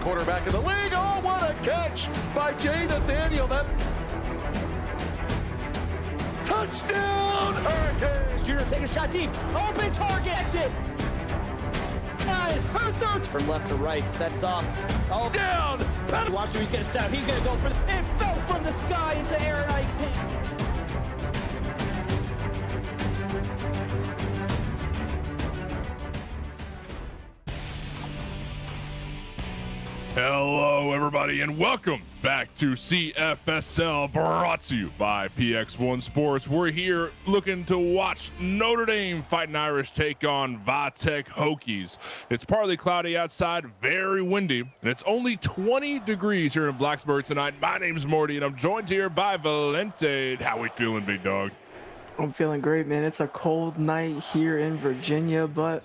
quarterback in the league. Oh, what a catch by Jay Nathaniel. That touchdown, Hurricanes. Junior taking a shot deep. Open target. Her third from left to right. Sets off. Oh, down. Watch him. He's going to step. He's going to go for the. It fell from the sky into Aaron Ike's hand. Hello, everybody, and welcome back to CFSL, brought to you by PX1 Sports. We're here looking to watch Notre Dame Fighting Irish take on Virginia Tech Hokies. It's partly cloudy outside, very windy, and it's only 20 degrees here in Blacksburg tonight. My name's Morty, and I'm joined here by Valente. How we feeling, big dog? I'm feeling great, man. It's a cold night here in Virginia, but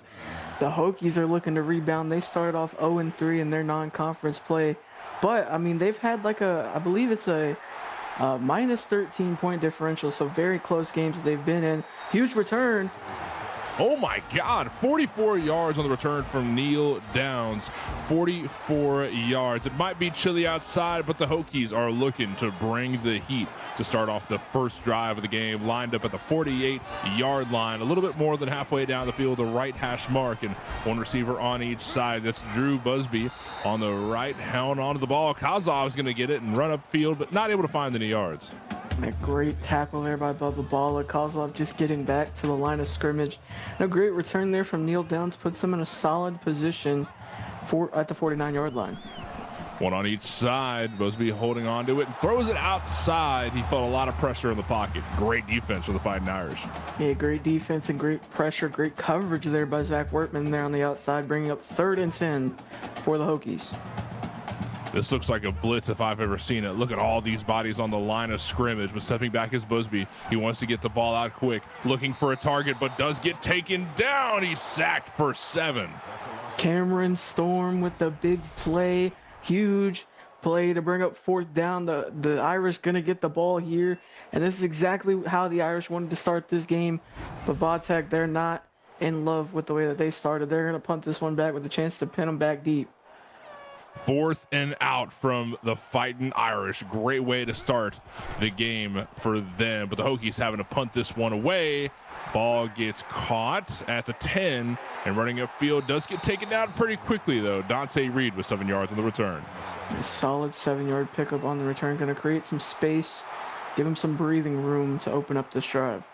the Hokies are looking to rebound. They started off 0-3 in their non-conference play. But, I mean, they've had like I believe it's a minus 13-point differential, so very close games that they've been in. Huge return. Oh my God, 44 yards on the return from Neil Downs, 44 yards. It might be chilly outside, but the Hokies are looking to bring the heat to start off the first drive of the game, lined up at the 48-yard line, a little bit more than halfway down the field, the right hash mark, and one receiver on each side. That's Drew Busby on the right, hound onto the ball. Kozlov's going to get it and run upfield, but not able to find any yards. A great tackle there by Bubba Balla. Kozlov just getting back to the line of scrimmage. And a great return there from Neil Downs puts them in a solid position at the 49-yard line. One on each side. Busby holding on to it and throws it outside. He felt a lot of pressure in the pocket. Great defense for the Fighting Irish. Yeah, great defense and great pressure, great coverage there by Zach Wortman there on the outside, bringing up 3rd and 10 for the Hokies. This looks like a blitz if I've ever seen it. Look at all these bodies on the line of scrimmage, but stepping back is Busby. He wants to get the ball out quick, looking for a target, but does get taken down. He's sacked for 7. Cameron Storm with the big play. Huge play to bring up 4th down. The Irish going to get the ball here, and this is exactly how the Irish wanted to start this game. But Virginia Tech, they're not in love with the way that they started. They're going to punt this one back with a chance to pin them back deep. 4th and out from the Fighting Irish. Great way to start the game for them. But the Hokies having to punt this one away. Ball gets caught at the 10 and running upfield. Does get taken down pretty quickly, though. Dante Reed with 7 yards on the return. A solid 7-yard pickup on the return. Going to create some space, give him some breathing room to open up this drive.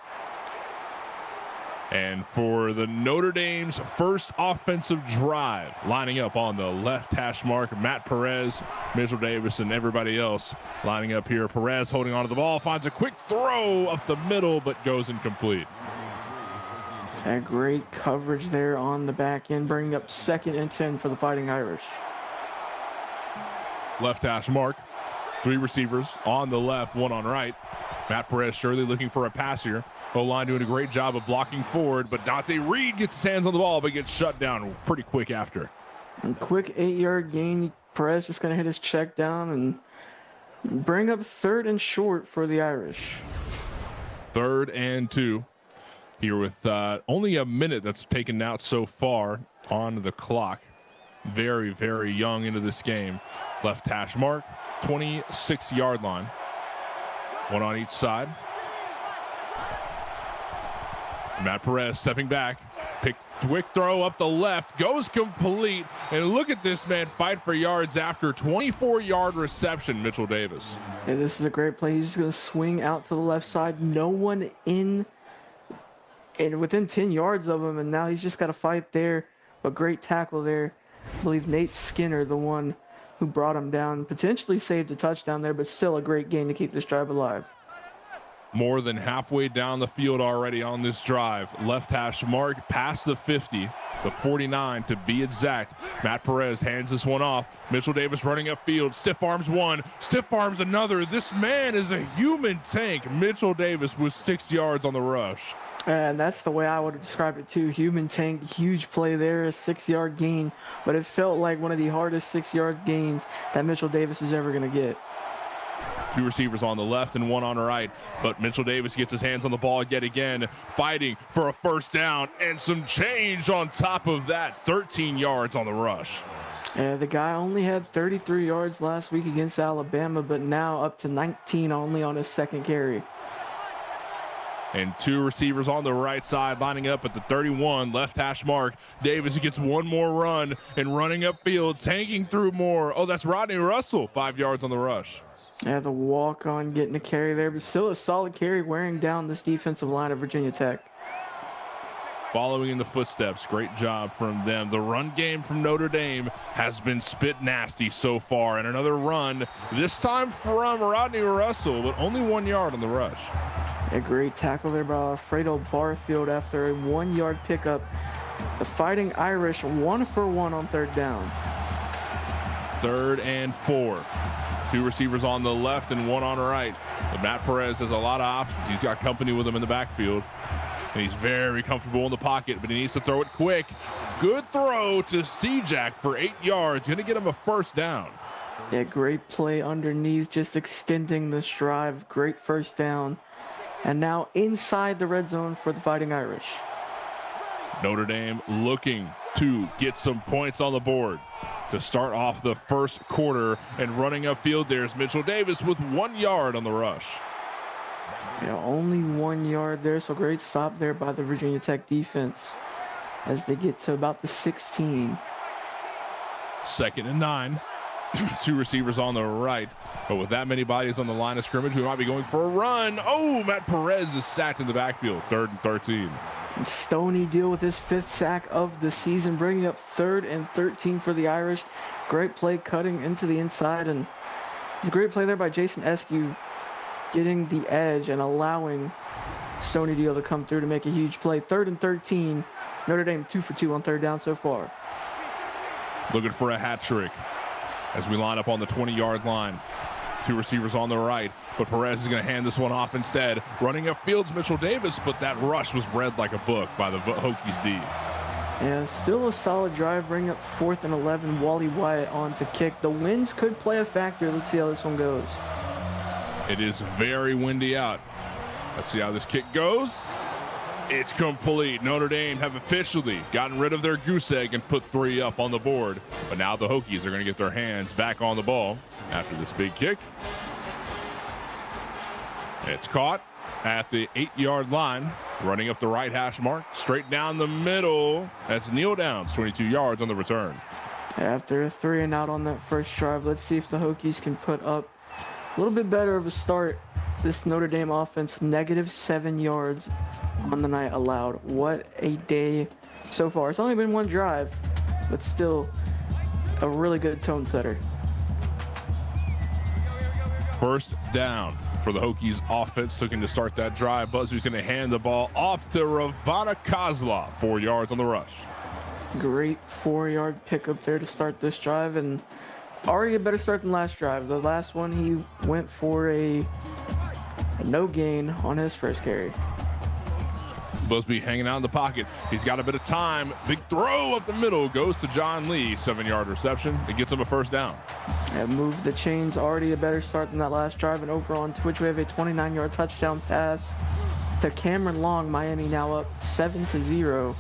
And for the Notre Dame's first offensive drive, lining up on the left hash mark, Matt Perez, Mitchell Davis, and everybody else lining up here. Perez holding onto the ball, finds a quick throw up the middle, but goes incomplete. A great coverage there on the back end, bringing up 2nd and 10 for the Fighting Irish. Left hash mark, 3 receivers on the left, 1 on right. Matt Perez surely looking for a pass here. O-line doing a great job of blocking forward, but Dante Reed gets his hands on the ball, but gets shut down pretty quick after. And quick 8-yard gain. Perez just going to hit his check down and bring up 3rd and short for the Irish. 3rd and 2 here with only a minute that's taken out so far on the clock. Very, very young into this game. Left hash mark, 26-yard line. 1 on each side. Matt Perez stepping back, quick throw up the left, goes complete, and look at this man fight for yards after 24-yard reception, Mitchell Davis. And this is a great play. He's just going to swing out to the left side. No one in and within 10 yards of him, and now he's just got to fight there. A great tackle there. I believe Nate Skinner, the one who brought him down, potentially saved a touchdown there, but still a great gain to keep this drive alive. More than halfway down the field already on this drive. Left hash mark past the 50, the 49 to be exact. Matt Perez hands this one off. Mitchell Davis running upfield. Stiff arms one, stiff arms another. This man is a human tank. Mitchell Davis with 6 yards on the rush. And that's the way I would have described it too. Human tank, huge play there, a 6-yard gain. But it felt like one of the hardest 6-yard gains that Mitchell Davis is ever going to get. 2 receivers on the left and 1 on the right, but Mitchell Davis gets his hands on the ball yet again, fighting for a 1st down and some change on top of that. 13 yards on the rush. Yeah, the guy only had 33 yards last week against Alabama, but now up to 19 only on his second carry. And two receivers on the right side lining up at the 31 left hash mark. Davis gets one more run and running upfield, tanking through more. Oh, that's Rodney Russell, 5 yards on the rush. Yeah, the walk-on getting a carry there, but still a solid carry wearing down this defensive line of Virginia Tech. Following in the footsteps, great job from them. The run game from Notre Dame has been spit nasty so far. And another run, this time from Rodney Russell, but only 1 yard on the rush. A great tackle there by Alfredo Barfield after a 1 yard pickup. The Fighting Irish 1 for 1 on third down. 3rd and 4. Two receivers on the left and one on the right. But Matt Perez has a lot of options. He's got company with him in the backfield. And he's very comfortable in the pocket, but he needs to throw it quick. Good throw to C-Jack for 8 yards. Going to get him a first down. Yeah, great play underneath, just extending this drive. Great first down. And now inside the red zone for the Fighting Irish. Notre Dame looking to get some points on the board to start off the first quarter. And running upfield, there's Mitchell Davis with 1 yard on the rush. Yeah, only 1 yard there, so great stop there by the Virginia Tech defense as they get to about the 16. 2nd and 9. Two receivers on the right. But with that many bodies on the line of scrimmage, we might be going for a run. Oh, Matt Perez is sacked in the backfield. 3rd and 13. And Stoney deal with his 5th sack of the season, bringing up 3rd and 13 for the Irish. Great play cutting into the inside, and it's a great play there by Jason Eskew, getting the edge and allowing Stoney Deal to come through to make a huge play. 3rd and 13. Notre Dame 2 for 2 on third down so far. Looking for a hat trick as we line up on the 20-yard line. Two receivers on the right, but Perez is going to hand this one off instead. Running upfield's Mitchell Davis, but that rush was read like a book by the Hokies D. And still a solid drive, bring up 4th and 11. Wally Wyatt on to kick. The winds could play a factor. Let's see how this one goes. It is very windy out. Let's see how this kick goes. It's complete. Notre Dame have officially gotten rid of their goose egg and put 3 up on the board. But now the Hokies are going to get their hands back on the ball after this big kick. It's caught at the 8-yard line, running up the right hash mark, straight down the middle. That's Neil Downs, 22 yards on the return. After a 3 and out on that first drive, let's see if the Hokies can put up a little bit better of a start. This Notre Dame offense, -7 yards on the night allowed. What a day so far. It's only been 1 drive, but still a really good tone setter. First down for the Hokies offense, looking to start that drive. Busby's going to hand the ball off to Ravana Kozlov, 4 yards on the rush. Great 4-yard pickup there to start this drive, and already a better start than last drive. The last one, he went for a no gain on his first carry. Busby hanging out in the pocket. He's got a bit of time. Big throw up the middle goes to John Lee. 7-yard reception. It gets him a first down. And move the chains. Already a better start than that last drive. And over on Twitch, we have a 29-yard touchdown pass to Cameron Long. Miami now up 7-0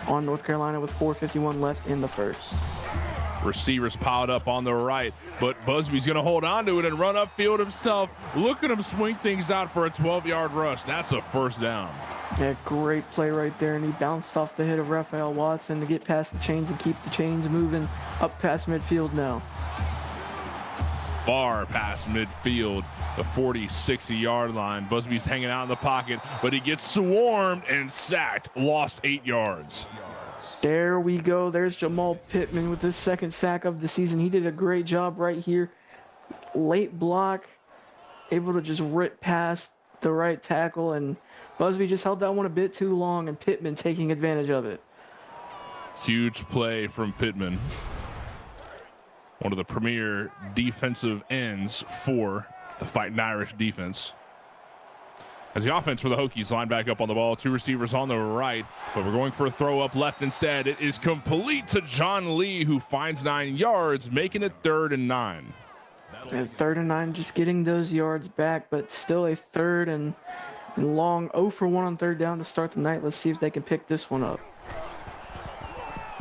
on North Carolina with 4:51 left in the first. Receivers piled up on the right, but Busby's going to hold on to it and run upfield himself. Look at him swing things out for a 12-yard rush. That's a first down. Yeah, great play right there, and he bounced off the hit of Raphael Watson to get past the chains and keep the chains moving up past midfield now. Far past midfield, the 40-60-yard line. Busby's hanging out in the pocket, but he gets swarmed and sacked, lost 8 yards. There we go. There's Jamal Pittman with his second sack of the season. He did a great job right here. Late block, able to just rip past the right tackle, and Busby just held that one a bit too long, and Pittman taking advantage of it. Huge play from Pittman. One of the premier defensive ends for the Fighting Irish defense. As the offense for the Hokies line back up on the ball, 2 receivers on the right, but we're going for a throw up left instead. It is complete to John Lee, who finds 9 yards, making it 3rd and 9. And 3rd and 9, just getting those yards back, but still a 3rd and long. 0 for 1 on third down to start the night. Let's see if they can pick this one up.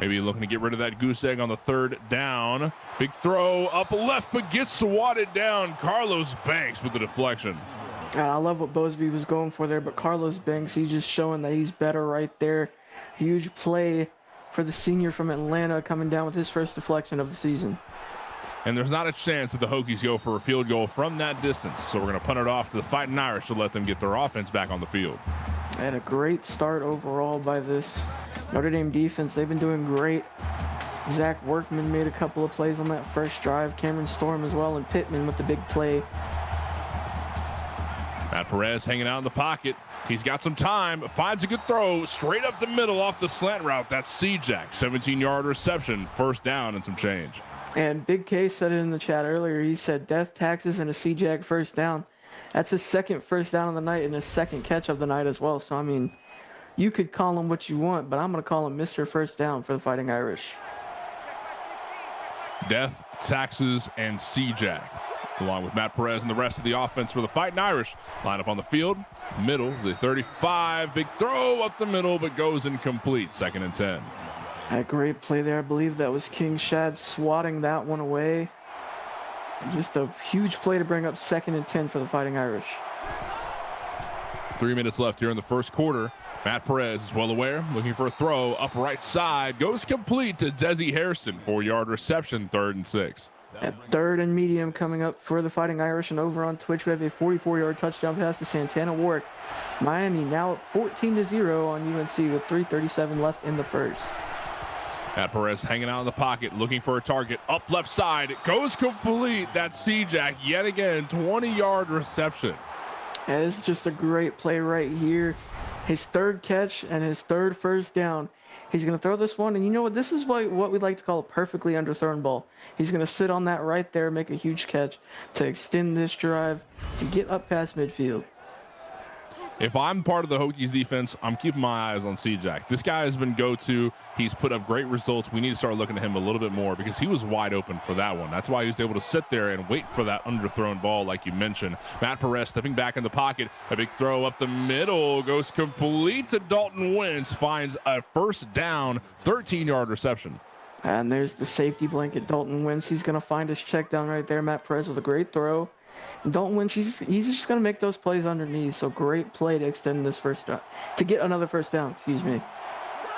Maybe looking to get rid of that goose egg on the third down. Big throw up left, but gets swatted down. Carlos Banks with the deflection. I love what Bosby was going for there, but Carlos Banks, he's just showing that he's better right there. Huge play for the senior from Atlanta coming down with his first deflection of the season. And there's not a chance that the Hokies go for a field goal from that distance. So we're going to punt it off to the Fighting Irish to let them get their offense back on the field. And a great start overall by this Notre Dame defense. They've been doing great. Zach Workman made a couple of plays on that first drive. Cameron Storm as well, and Pittman with the big play. Matt Perez hanging out in the pocket. He's got some time, finds a good throw straight up the middle off the slant route. That's C-Jack, 17-yard reception, first down and some change. And Big K said it in the chat earlier. He said death, taxes, and a C-Jack first down. That's his second first down of the night and his second catch of the night as well. So, I mean, you could call him what you want, but I'm going to call him Mr. First Down for the Fighting Irish. Death, taxes, and C-Jack, along with Matt Perez and the rest of the offense for the Fighting Irish. Line up on the field, middle, the 35. Big throw up the middle, but goes incomplete. 2nd and 10. A great play there. I believe that was King Shad swatting that one away. Just a huge play to bring up 2nd and 10 for the Fighting Irish. 3 minutes left here in the first quarter. Matt Perez is well aware, looking for a throw up right side. Goes complete to Desi Harrison. 4-yard reception, 3rd and 6. At 3rd and medium coming up for the Fighting Irish, and over on Twitch we have a 44-yard touchdown pass to Santana Warwick. Miami now up 14-0 on UNC with 3:37 left in the first. Matt Perez hanging out in the pocket, looking for a target. Up left side, it goes complete. That's C-Jack yet again, 20-yard reception. And this is just a great play right here. His 3rd catch and his 3rd first down. He's going to throw this one, and you know what? This is what we like to call a perfectly underthrown ball. He's going to sit on that right there, make a huge catch to extend this drive and get up past midfield. If I'm part of the Hokies defense, I'm keeping my eyes on C-Jack. This guy has been go-to. He's put up great results. We need to start looking at him a little bit more because he was wide open for that one. That's why he was able to sit there and wait for that underthrown ball like you mentioned. Matt Perez stepping back in the pocket. A big throw up the middle. Goes complete to Dalton Wentz. Finds a first down, 13-yard reception. And there's the safety blanket, Dalton Wentz. He's going to find his check down right there. Matt Perez with a great throw. Dalton Wentz, he's just going to make those plays underneath. So great play to extend this first down, to get another first down, excuse me.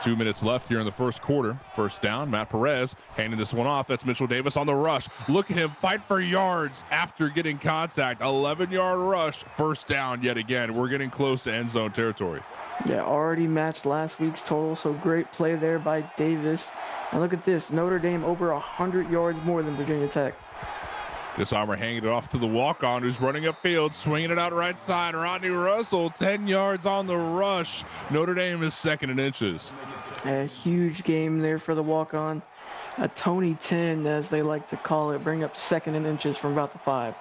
2 minutes left here in the first quarter. First down, Matt Perez handing this one off. That's Mitchell Davis on the rush. Look at him fight for yards after getting contact. 11-yard rush, first down yet again. We're getting close to end zone territory. Yeah, already matched last week's total, so great play there by Davis. And look at this, Notre Dame over 100 yards more than Virginia Tech. This armor hanging it off to the walk-on who's running upfield, swinging it out right side. Rodney Russell, 10 yards on the rush. Notre Dame is 2nd and inches. A huge game there for the walk-on. A Tony 10, as they like to call it, bring up 2nd and inches from about the 5.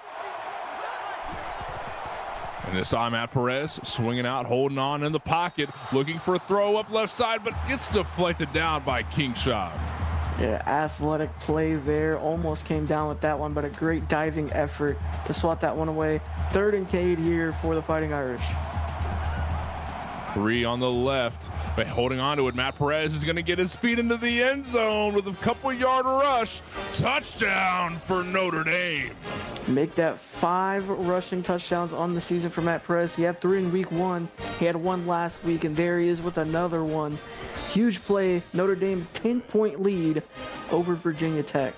And this time, Matt Perez swinging out, holding on in the pocket, looking for a throw up left side, but gets deflected down by King Shad. Yeah, athletic play there. Almost came down with that one, but a great diving effort to swat that one away. 3rd and 8 here for the Fighting Irish. 3 on the left, but holding on to it. Matt Perez is going to get his feet into the end zone with a couple-yard rush. Touchdown for Notre Dame. Make that 5 rushing touchdowns on the season for Matt Perez. He had 3 in week 1. He had 1 last week, and there he is with another one. Huge play. Notre Dame 10-point lead over Virginia Tech.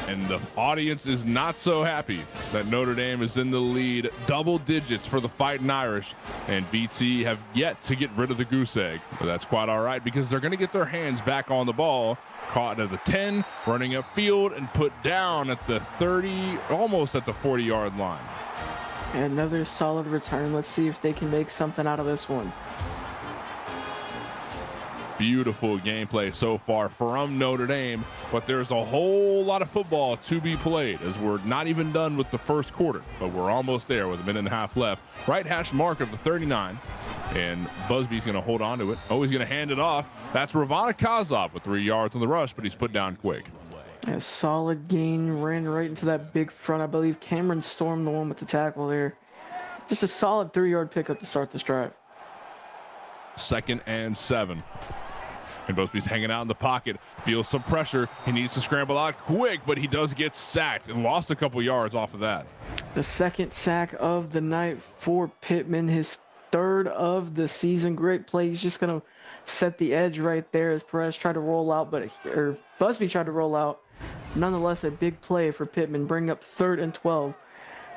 And the audience is not so happy that Notre Dame is in the lead, double digits for the Fighting Irish. And VT have yet to get rid of the goose egg. But that's quite all right because they're going to get their hands back on the ball. Caught at the 10, running upfield, and put down at the 30, almost at the 40-yard line. Another solid return. Let's see if they can make something out of this one. Beautiful gameplay so far from Notre Dame, but there's a whole lot of football to be played as we're not even done with the first quarter, but we're almost there with a minute and a half left. Right hash mark of the 39, and Busby's going to hold on to it. Oh, he's going to hand it off. That's Ravana Kazov with 3 yards on the rush, but he's put down quick. A solid gain, ran right into that big front. I believe Cameron Storm, the one with the tackle there. Just a solid 3-yard pickup to start this drive. 2nd and 7. And Busby's hanging out in the pocket, feels some pressure. He needs to scramble out quick, but he does get sacked and lost a couple yards off of that. The second sack of the night for Pittman, his third of the season. Great play. He's just going to set the edge right there as Perez tried to roll out, or Busby tried to roll out. Nonetheless, a big play for Pittman, bring up 3rd and 12.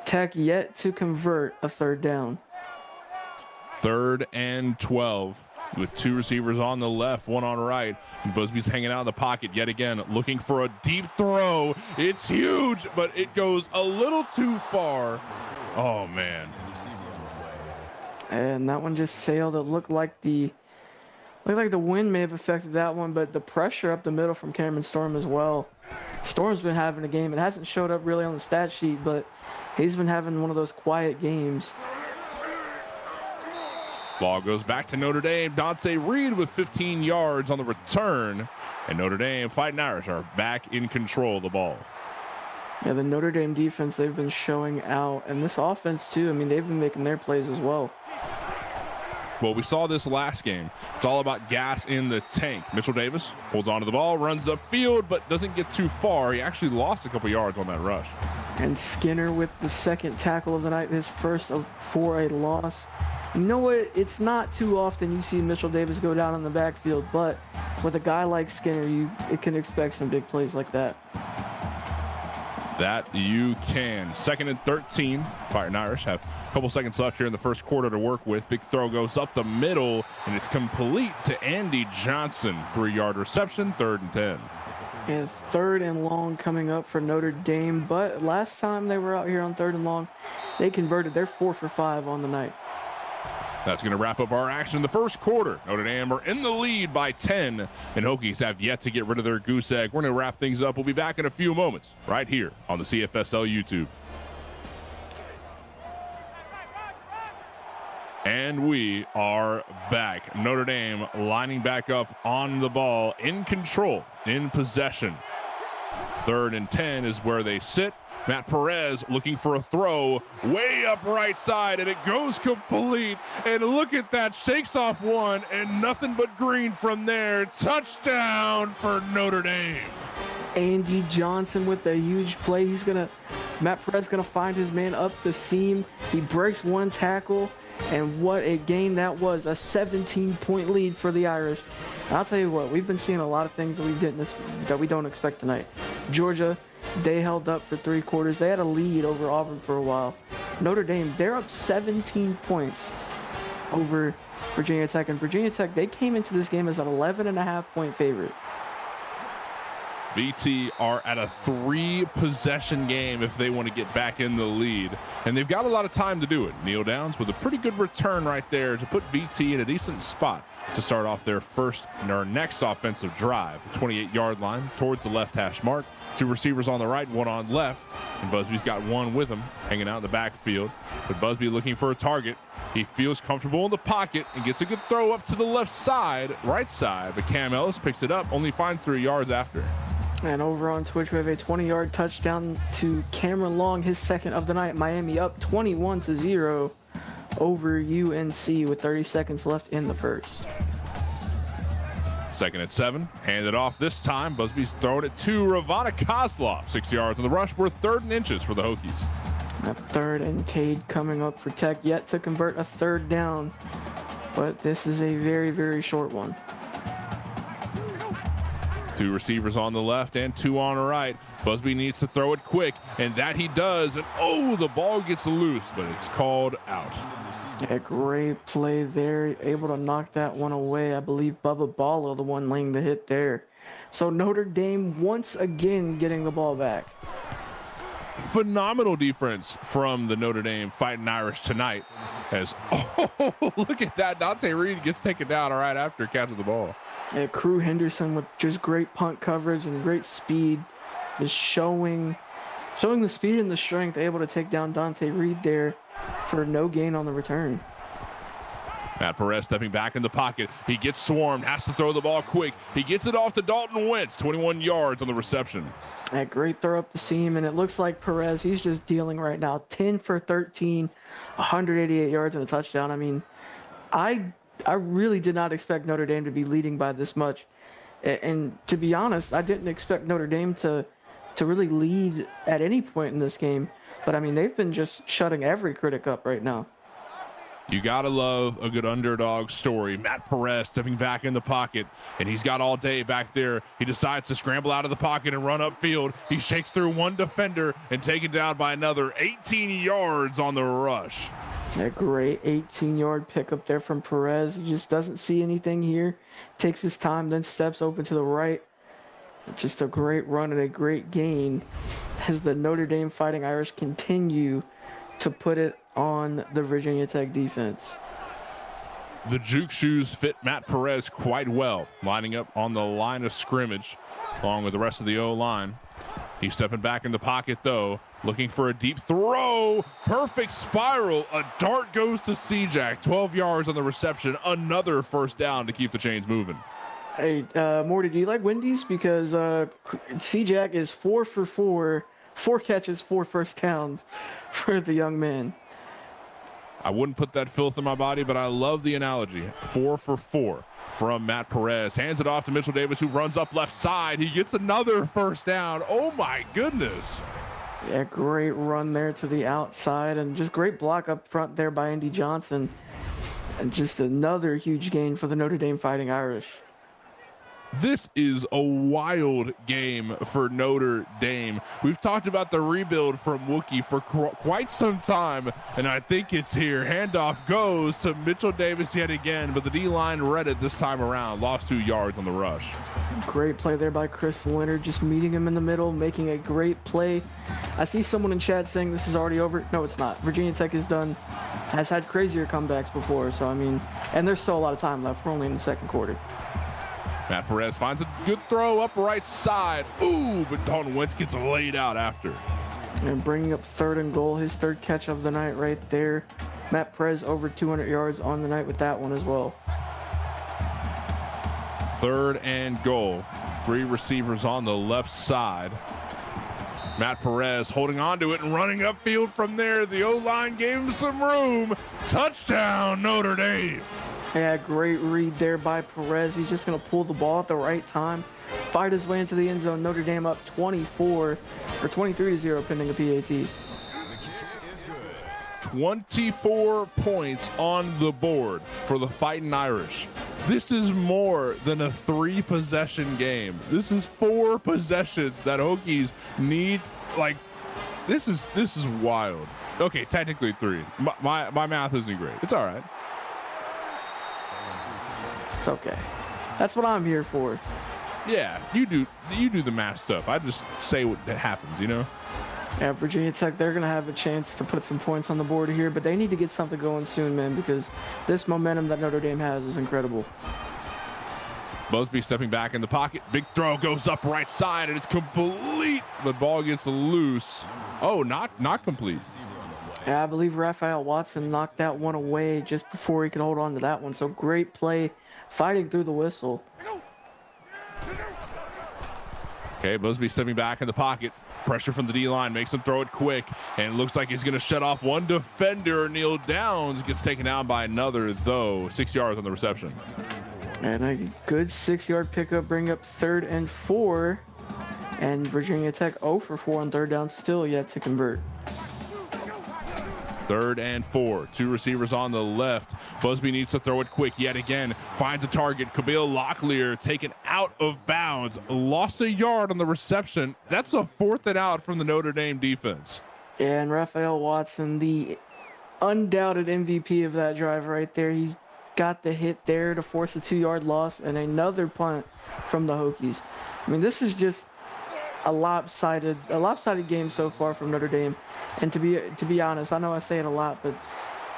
Tech yet to convert a third down. 3rd and 12 with 2 receivers on the left, 1 on right. And Busby's hanging out in the pocket yet again, looking for a deep throw. It's huge, but it goes a little too far. Oh, man. And that one just sailed. It looked like the wind may have affected that one, but the pressure up the middle from Cameron Storm as well. Storm's been having a game. It hasn't showed up really on the stat sheet, but he's been having one of those quiet games. Ball goes back to Notre Dame. Dante Reed with 15 yards on the return. And Notre Dame Fighting Irish are back in control of the ball. Yeah, the Notre Dame defense, they've been showing out. And this offense, too, I mean, they've been making their plays as well. Well, we saw this last game. It's all about gas in the tank. Mitchell Davis holds onto the ball, runs upfield, but doesn't get too far. He actually lost a couple yards on that rush. And Skinner with the second tackle of the night, his first for a loss. You know what? It's not too often you see Mitchell Davis go down in the backfield, but with a guy like Skinner, you can expect some big plays like that. That you can. 2nd and 13. Fighting Irish have a couple seconds left here in the first quarter to work with. Big throw goes up the middle, and it's complete to Andy Johnson. 3-yard reception, 3rd and 10. And 3rd and long coming up for Notre Dame, but last time they were out here on 3rd and long, they converted. They're 4 for 5 on the night. That's going to wrap up our action in the first quarter. Notre Dame are in the lead by 10, and Hokies have yet to get rid of their goose egg. We're going to wrap things up. We'll be back in a few moments right here on the CFSL YouTube. And we are back. Notre Dame lining back up on the ball, in control, in possession. 3rd and 10 is where they sit. Matt Perez looking for a throw way up right side, and it goes complete. And look at that, shakes off one, and nothing but green from there. Touchdown for Notre Dame. Andy Johnson with a huge play. Matt Perez gonna find his man up the seam. He breaks one tackle, and what a game that was. A 17-point lead for the Irish. And I'll tell you what, we've been seeing a lot of things that we don't expect tonight. Georgia, they held up for 3 quarters. They had a lead over Auburn for a while. Notre Dame, they're up 17 points over Virginia Tech. And Virginia Tech, they came into this game as an 11.5-point favorite. VT are at a 3-possession game if they want to get back in the lead. And they've got a lot of time to do it. Neil Downs with a pretty good return right there to put VT in a decent spot to start off their next offensive drive. The 28-yard line towards the left hash mark. 2 receivers on the right, 1 on left. And Busby's got 1 with him, hanging out in the backfield. But Busby looking for a target. He feels comfortable in the pocket and gets a good throw up to the left side, right side. But Cam Ellis picks it up, only finds 3 yards after. And over on Twitch, we have a 20-yard touchdown to Cameron Long, his second of the night. Miami up 21-0 over UNC with 30 seconds left in the first. 2nd and 7, handed off this time. Busby's throwing it to Ravana Kozlov. 6 yards on the rush. We're 3rd and inches for the Hokies. A 3rd and Cade coming up for Tech, yet to convert a 3rd down. But this is a very, very short one. 2 receivers on the left and 2 on the right. Busby needs to throw it quick, and that he does. And oh, the ball gets loose, but it's called out. A great play there, able to knock that one away. I believe Bubba Balla, the one laying the hit there. So Notre Dame once again getting the ball back. Phenomenal defense from the Notre Dame Fighting Irish tonight. As oh, look at that, Dante Reed gets taken down right after catching the ball. Yeah, Crew Henderson with just great punt coverage and great speed is showing the speed and the strength, able to take down Dante Reed there for no gain on the return. Matt Perez stepping back in the pocket. He gets swarmed, has to throw the ball quick. He gets it off to Dalton Wentz, 21 yards on the reception. That great throw up the seam, and it looks like Perez, he's just dealing right now. 10 for 13, 188 yards and a touchdown. I mean, I really did not expect Notre Dame to be leading by this much. And to be honest, I didn't expect Notre Dame to really lead at any point in this game. But I mean, they've been just shutting every critic up right now. You gotta love a good underdog story. Matt Perez stepping back in the pocket, and he's got all day back there. He decides to scramble out of the pocket and run upfield. He shakes through one defender and taken down by another. 18 yards on the rush. A great 18-yard pickup there from Perez. He just doesn't see anything here. Takes his time, then steps open to the right. Just a great run and a great gain as the Notre Dame Fighting Irish continue to put it on the Virginia Tech defense. The juke shoes fit Matt Perez quite well, lining up on the line of scrimmage along with the rest of the O-line. He's stepping back in the pocket, though, looking for a deep throw. Perfect spiral. A dart goes to C-Jack. 12 yards on the reception. Another first down to keep the chains moving. Hey, Morty, do you like Wendy's? Because C-Jack is 4 for 4, 4 catches, 4 first downs for the young man. I wouldn't put that filth in my body, but I love the analogy. 4 for 4 from Matt Perez. Hands it off to Mitchell Davis, who runs up left side. He gets another first down. Oh, my goodness. Yeah, great run there to the outside, and just great block up front there by Andy Johnson. And just another huge gain for the Notre Dame Fighting Irish. This is a wild game for Notre Dame. We've talked about the rebuild from Wookie for quite some time, and I think it's here. Handoff goes to Mitchell Davis yet again, but the D-line read it this time around. Lost 2 yards on the rush. Great play there by Chris Leonard, just meeting him in the middle, making a great play. I see someone in chat saying this is already over. No, it's not. Virginia Tech has had crazier comebacks before, so I mean, and there's still a lot of time left. We're only in the second quarter. Matt Perez finds a good throw up right side. Ooh, but Dalton Wentz gets laid out after. And bringing up 3rd and goal, his 3rd catch of the night right there. Matt Perez over 200 yards on the night with that one as well. 3rd and goal. 3 receivers on the left side. Matt Perez holding on to it and running upfield from there. The O-line gave him some room. Touchdown, Notre Dame. Yeah, great read there by Perez. He's just going to pull the ball at the right time, fight his way into the end zone. Notre Dame up 23-0 pending a PAT. 24 points on the board for the Fighting Irish. This is more than a 3-possession game. This is 4 possessions that Hokies need. Like, this is wild. Okay, technically 3. My math isn't great. It's all right. It's okay. That's what I'm here for. Yeah, you do the math stuff. I just say what happens, you know? Yeah, Virginia Tech, they're going to have a chance to put some points on the board here, but they need to get something going soon, man, because this momentum that Notre Dame has is incredible. Busby stepping back in the pocket. Big throw goes up right side, and it's complete. The ball gets loose. Oh, not complete. Yeah, I believe Raphael Watson knocked that one away just before he could hold on to that one. So great play, fighting through the whistle. Okay, Busby stepping back in the pocket. Pressure from the D-line makes him throw it quick, and it looks like he's going to shut off one defender. Neil Downs gets taken down by another, though. 6 yards on the reception. And a good 6-yard pickup, bring up 3rd and 4. And Virginia Tech 0 for 4 on 3rd down, still yet to convert. 3rd and 4. 2 receivers on the left. Busby needs to throw it quick yet again. Finds a target. Kabil Locklear taken out of bounds. Lost a yard on the reception. That's a 4th and out from the Notre Dame defense. And Raphael Watson, the undoubted MVP of that drive right there. He's got the hit there to force a 2-yard loss and another punt from the Hokies. I mean, this is just a lopsided game so far from Notre Dame. And to be honest, I know I say it a lot, but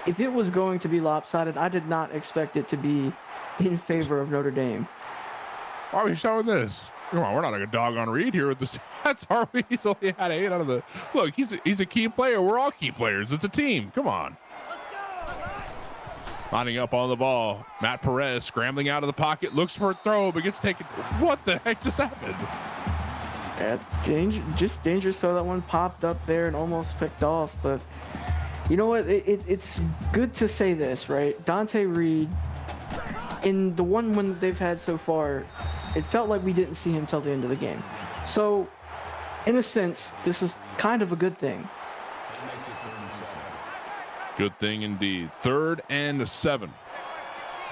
if it was going to be lopsided, I did not expect it to be in favor of Notre Dame. Why are we showing this? Come on, we're not like a doggone read here with the stats, are we? He's only had 8 out of the... Look, he's a key player. We're all key players. It's a team. Come on. Lining up on the ball. Matt Perez scrambling out of the pocket. Looks for a throw, but gets taken... What the heck just happened? Yeah, dangerous throw. That one popped up there and almost picked off. But you know what? It's good to say this, right? Dante Reed, in the one win they've had so far, it felt like we didn't see him till the end of the game. So, in a sense, this is kind of a good thing. Good thing indeed. 3rd and 7.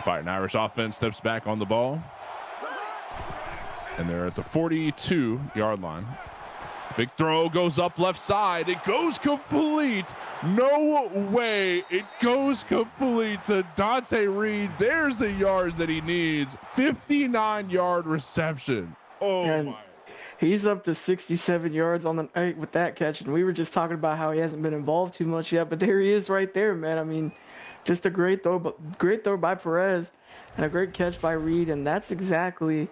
Fighting Irish offense steps back on the ball. And they're at the 42-yard line. Big throw goes up left side. It goes complete. No way. It goes complete to Dante Reed. There's the yards that he needs. 59-yard reception. Oh, and my. He's up to 67 yards on the night with that catch. And we were just talking about how he hasn't been involved too much yet. But there he is right there, man. I mean, just a great throw by Perez and a great catch by Reed. And that's exactly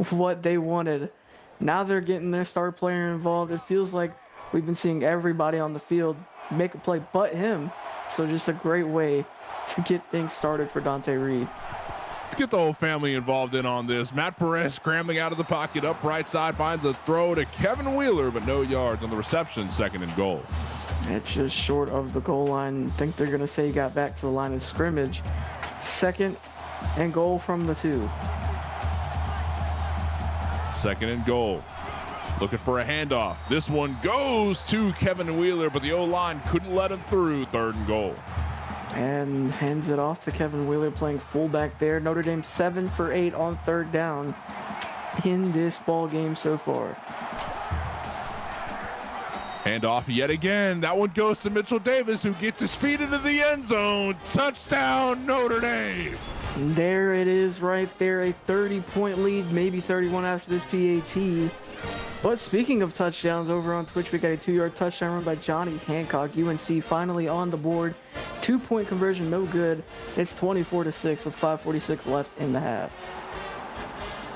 what they wanted. Now they're getting their star player involved. It feels like we've been seeing everybody on the field make a play but him. So just a great way to get things started for Dante Reed. Let's get the whole family involved in on this. Matt Perez scrambling out of the pocket, up right side, finds a throw to Kevin Wheeler, but no yards on the reception, 2nd and goal. It's just short of the goal line. I think they're going to say he got back to the line of scrimmage. 2nd and goal from the 2. 2nd and goal. Looking for a handoff. This one goes to Kevin Wheeler, but the O-line couldn't let him through. 3rd and goal. And hands it off to Kevin Wheeler playing fullback there. Notre Dame 7 for 8 on 3rd down in this ball game so far. Handoff yet again. That one goes to Mitchell Davis, who gets his feet into the end zone. Touchdown, Notre Dame. There it is right there, a 30-point lead, maybe 31 after this PAT. But speaking of touchdowns, over on Twitch, we got a 2-yard touchdown run by Johnny Hancock. UNC finally on the board. 2-point conversion, no good. It's 24-6 with 5:46 left in the half.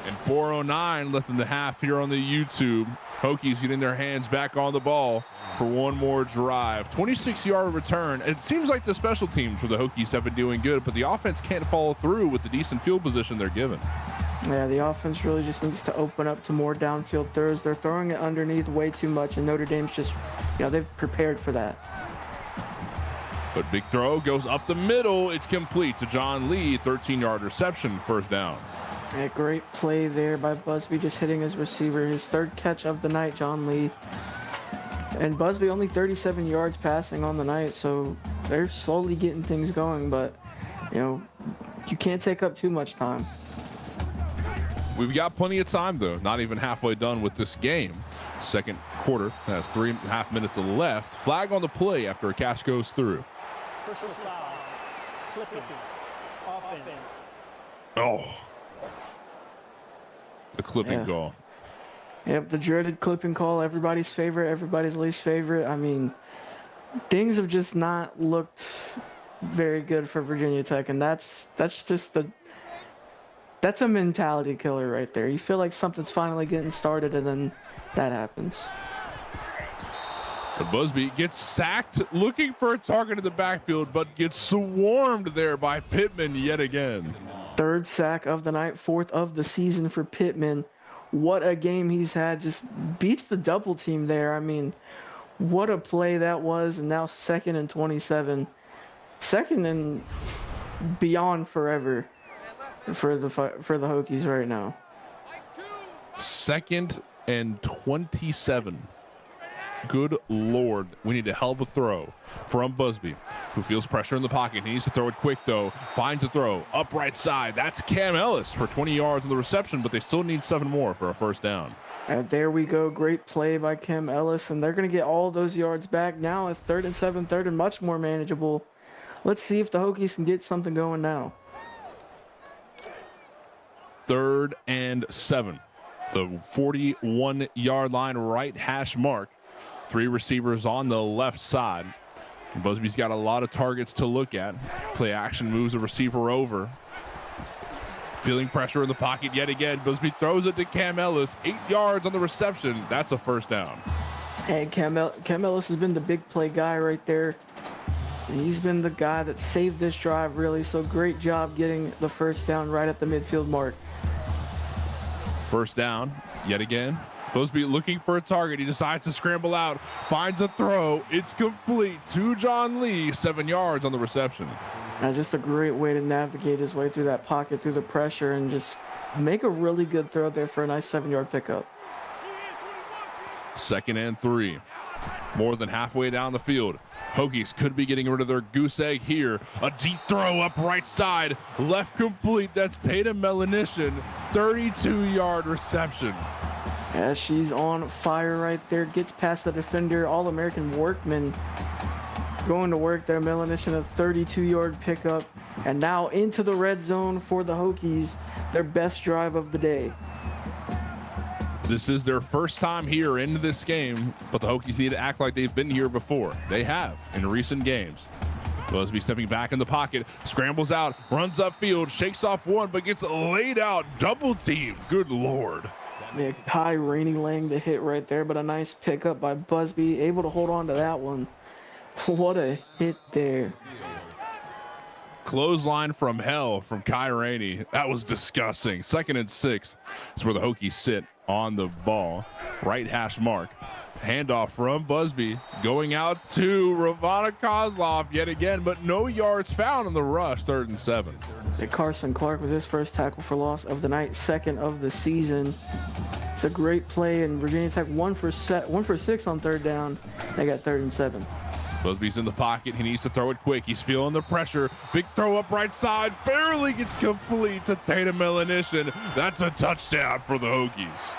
And 4:09 left in the half here on the YouTube. Hokies getting their hands back on the ball for one more drive. 26-yard return. It seems like the special teams for the Hokies have been doing good, but the offense can't follow through with the decent field position they're given. Yeah, the offense really just needs to open up to more downfield throws. They're throwing it underneath way too much, and Notre Dame's just, they've prepared for that. But big throw goes up the middle. It's complete to John Lee. 13-yard reception, 1st down. A great play there by Busby, just hitting his receiver. His 3rd catch of the night, John Lee. And Busby only 37 yards passing on the night, so they're slowly getting things going. But, you can't take up too much time. We've got plenty of time, though. Not even halfway done with this game. 2nd quarter has 3.5 minutes left. Flag on the play after a catch goes through. Personal foul. Clipping. Offense. Oh. The clipping call. Yep, the dreaded clipping call. Everybody's favorite, everybody's least favorite. I mean, things have just not looked very good for Virginia Tech, and that's a mentality killer right there. You feel like something's finally getting started, and then that happens. But Busby gets sacked looking for a target in the backfield, but gets swarmed there by Pittman yet again. 3rd sack of the night, 4th of the season for Pittman. What a game he's had. Just beats the double team there. I mean, what a play that was. And now 2nd and 27. 2nd and beyond forever for the Hokies right now. 2nd and 27. Good Lord. We need a hell of a throw from Busby, who feels pressure in the pocket. He needs to throw it quick, though. Finds a throw. Up right side. That's Cam Ellis for 20 yards on the reception, but they still need 7 more for a 1st down. And there we go. Great play by Cam Ellis, and they're going to get all those yards back. Now it's 3rd and 7, 3rd and much more manageable. Let's see if the Hokies can get something going now. 3rd and 7. The 41-yard line, right hash mark. 3 receivers on the left side. Busby's got a lot of targets to look at. Play action moves a receiver over. Feeling pressure in the pocket yet again. Busby throws it to Cam Ellis. 8 yards on the reception. That's a 1st down. And Cam Ellis has been the big play guy right there. And he's been the guy that saved this drive, really. So great job getting the 1st down right at the midfield mark. 1st down yet again. Busby looking for a target. He decides to scramble out, finds a throw. It's complete to John Lee, 7 yards on the reception. Just a great way to navigate his way through that pocket, through the pressure, and just make a really good throw there for a nice 7-yard pickup. 2nd and 3. More than halfway down the field. Hokies could be getting rid of their goose egg here. A deep throw up right side. Left complete. That's Tatum Melanishin. 32-yard reception. Yeah, she's on fire right there. Gets past the defender. All-American Workman going to work there. Melanishin, a 32-yard pickup. And now into the red zone for the Hokies. Their best drive of the day. This is their first time here into this game, but the Hokies need to act like they've been here before. They have in recent games. Busby stepping back in the pocket, scrambles out, runs upfield, shakes off one, but gets laid out, double team. Good Lord. Yeah, Kai Rainey laying the hit right there, but a nice pickup by Busby, able to hold on to that one. What a hit there. Clothesline from hell from Kai Rainey. That was disgusting. 2nd and 6 is where the Hokies sit on the ball. Right hash mark. Handoff from Busby. Going out to Ravana Kozlov yet again, but no yards found on the rush. 3rd and 7. Carson Clark with his first tackle for loss of the night, 2nd of the season. It's a great play, and Virginia Tech 1 for 6 on 3rd down. They got 3rd and 7. Busby's in the pocket. He needs to throw it quick. He's feeling the pressure. Big throw up right side. Barely gets complete to Tatum Melanishin. That's a touchdown for the Hokies.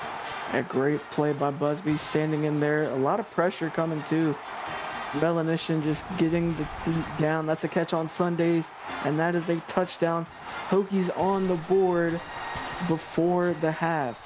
A great play by Busby standing in there. A lot of pressure coming too. Melanishin just getting the feet down. That's a catch on Sundays, and that is a touchdown. Hokies on the board before the half.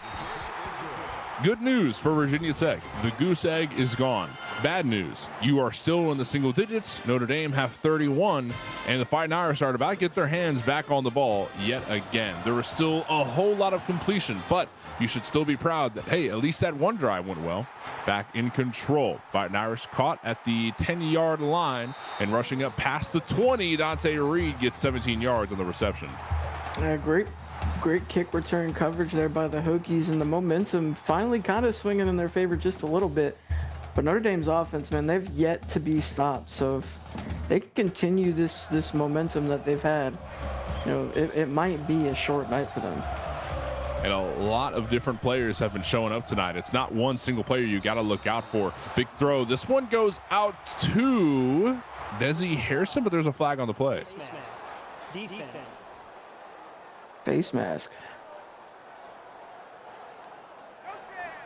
Good news for Virginia Tech. The goose egg is gone. Bad news, you are still in the single digits. Notre Dame have 31, and the Fighting Irish are about to get their hands back on the ball yet again. There is still a whole lot of completion, but you should still be proud that, hey, at least that one drive went well. Back in control. Fighting Irish caught at the 10-yard line and rushing up past the 20. Dante Reed gets 17 yards on the reception. Great kick return coverage there by the Hokies, and the momentum finally kind of swinging in their favor just a little bit. But Notre Dame's offense, man, they've yet to be stopped. So if they can continue this momentum that they've had, you know, it might be a short night for them. And a lot of different players have been showing up tonight. It's not one single player you got to look out for. Big throw. This one goes out to Desi Harrison, but there's a flag on the play. Defense. Face mask.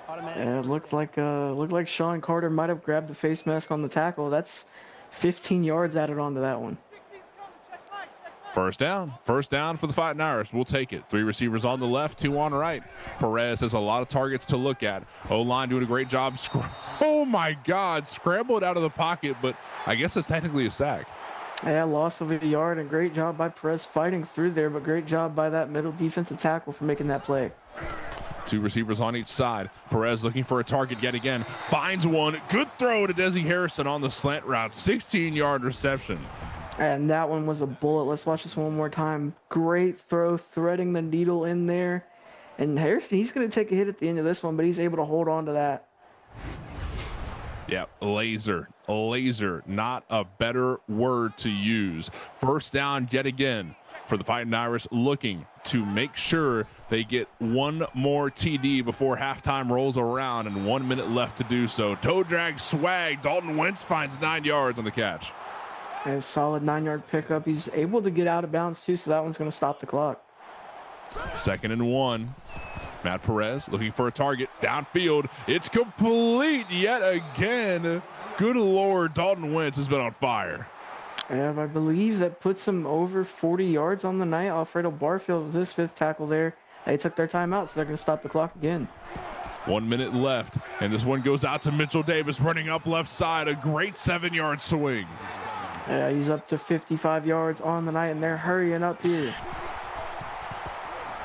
Yeah, it looked like Sean Carter might have grabbed the face mask on the tackle. That's 15 yards added onto that one. First down for the Fighting Irish. We'll take it. 3 receivers on the left, 2 on the right. Perez has a lot of targets to look at. O-line doing a great job. Oh my God, scrambled out of the pocket, but I guess it's technically a sack. Yeah, loss of a yard, and great job by Perez fighting through there, but great job by that middle defensive tackle for making that play. 2 receivers on each side. Perez looking for a target yet again. Finds one. Good throw to Desi Harrison on the slant route. 16-yard reception. And that one was a bullet. Let's watch this one more time. Great throw, threading the needle in there. And Harrison, he's going to take a hit at the end of this one, but he's able to hold on to that. Yeah, laser, not a better word to use. First down yet again for the Fighting Irish, looking to make sure they get one more TD before halftime rolls around, and 1 minute left to do so. Toe drag swag. Dalton Wentz finds 9 yards on the catch. And a solid 9-yard pickup. He's able to get out of bounds too, so that one's going to stop the clock. 2nd and 1. Matt Perez looking for a target downfield. It's complete yet again. Good Lord, Dalton Wentz has been on fire. And I believe that puts him over 40 yards on the night. Alfredo Barfield with his 5th tackle there. They took their timeout, so they're going to stop the clock again. 1 minute left, and this one goes out to Mitchell Davis running up left side. A great 7-yard swing. Yeah, he's up to 55 yards on the night, and they're hurrying up here.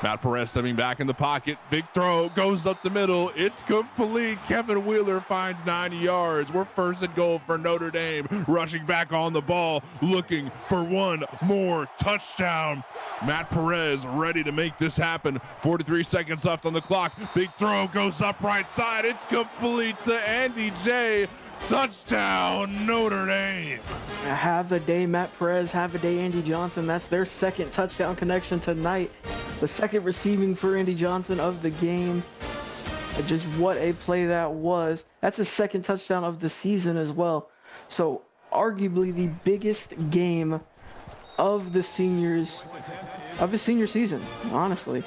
Matt Perez stepping back in the pocket. Big throw goes up the middle. It's complete. Kevin Wheeler finds 90 yards. We're 1st and goal for Notre Dame. Rushing back on the ball, looking for one more touchdown. Matt Perez ready to make this happen. 43 seconds left on the clock. Big throw goes up right side. It's complete to Andy J. Touchdown, Notre Dame. Have a day, Matt Perez. Have a day, Andy Johnson. That's their 2nd touchdown connection tonight the second receiving for Andy Johnson of the game. Just what a play that was. That's his second touchdown of the season as well. So arguably the biggest game of the seniors, of his senior season, honestly.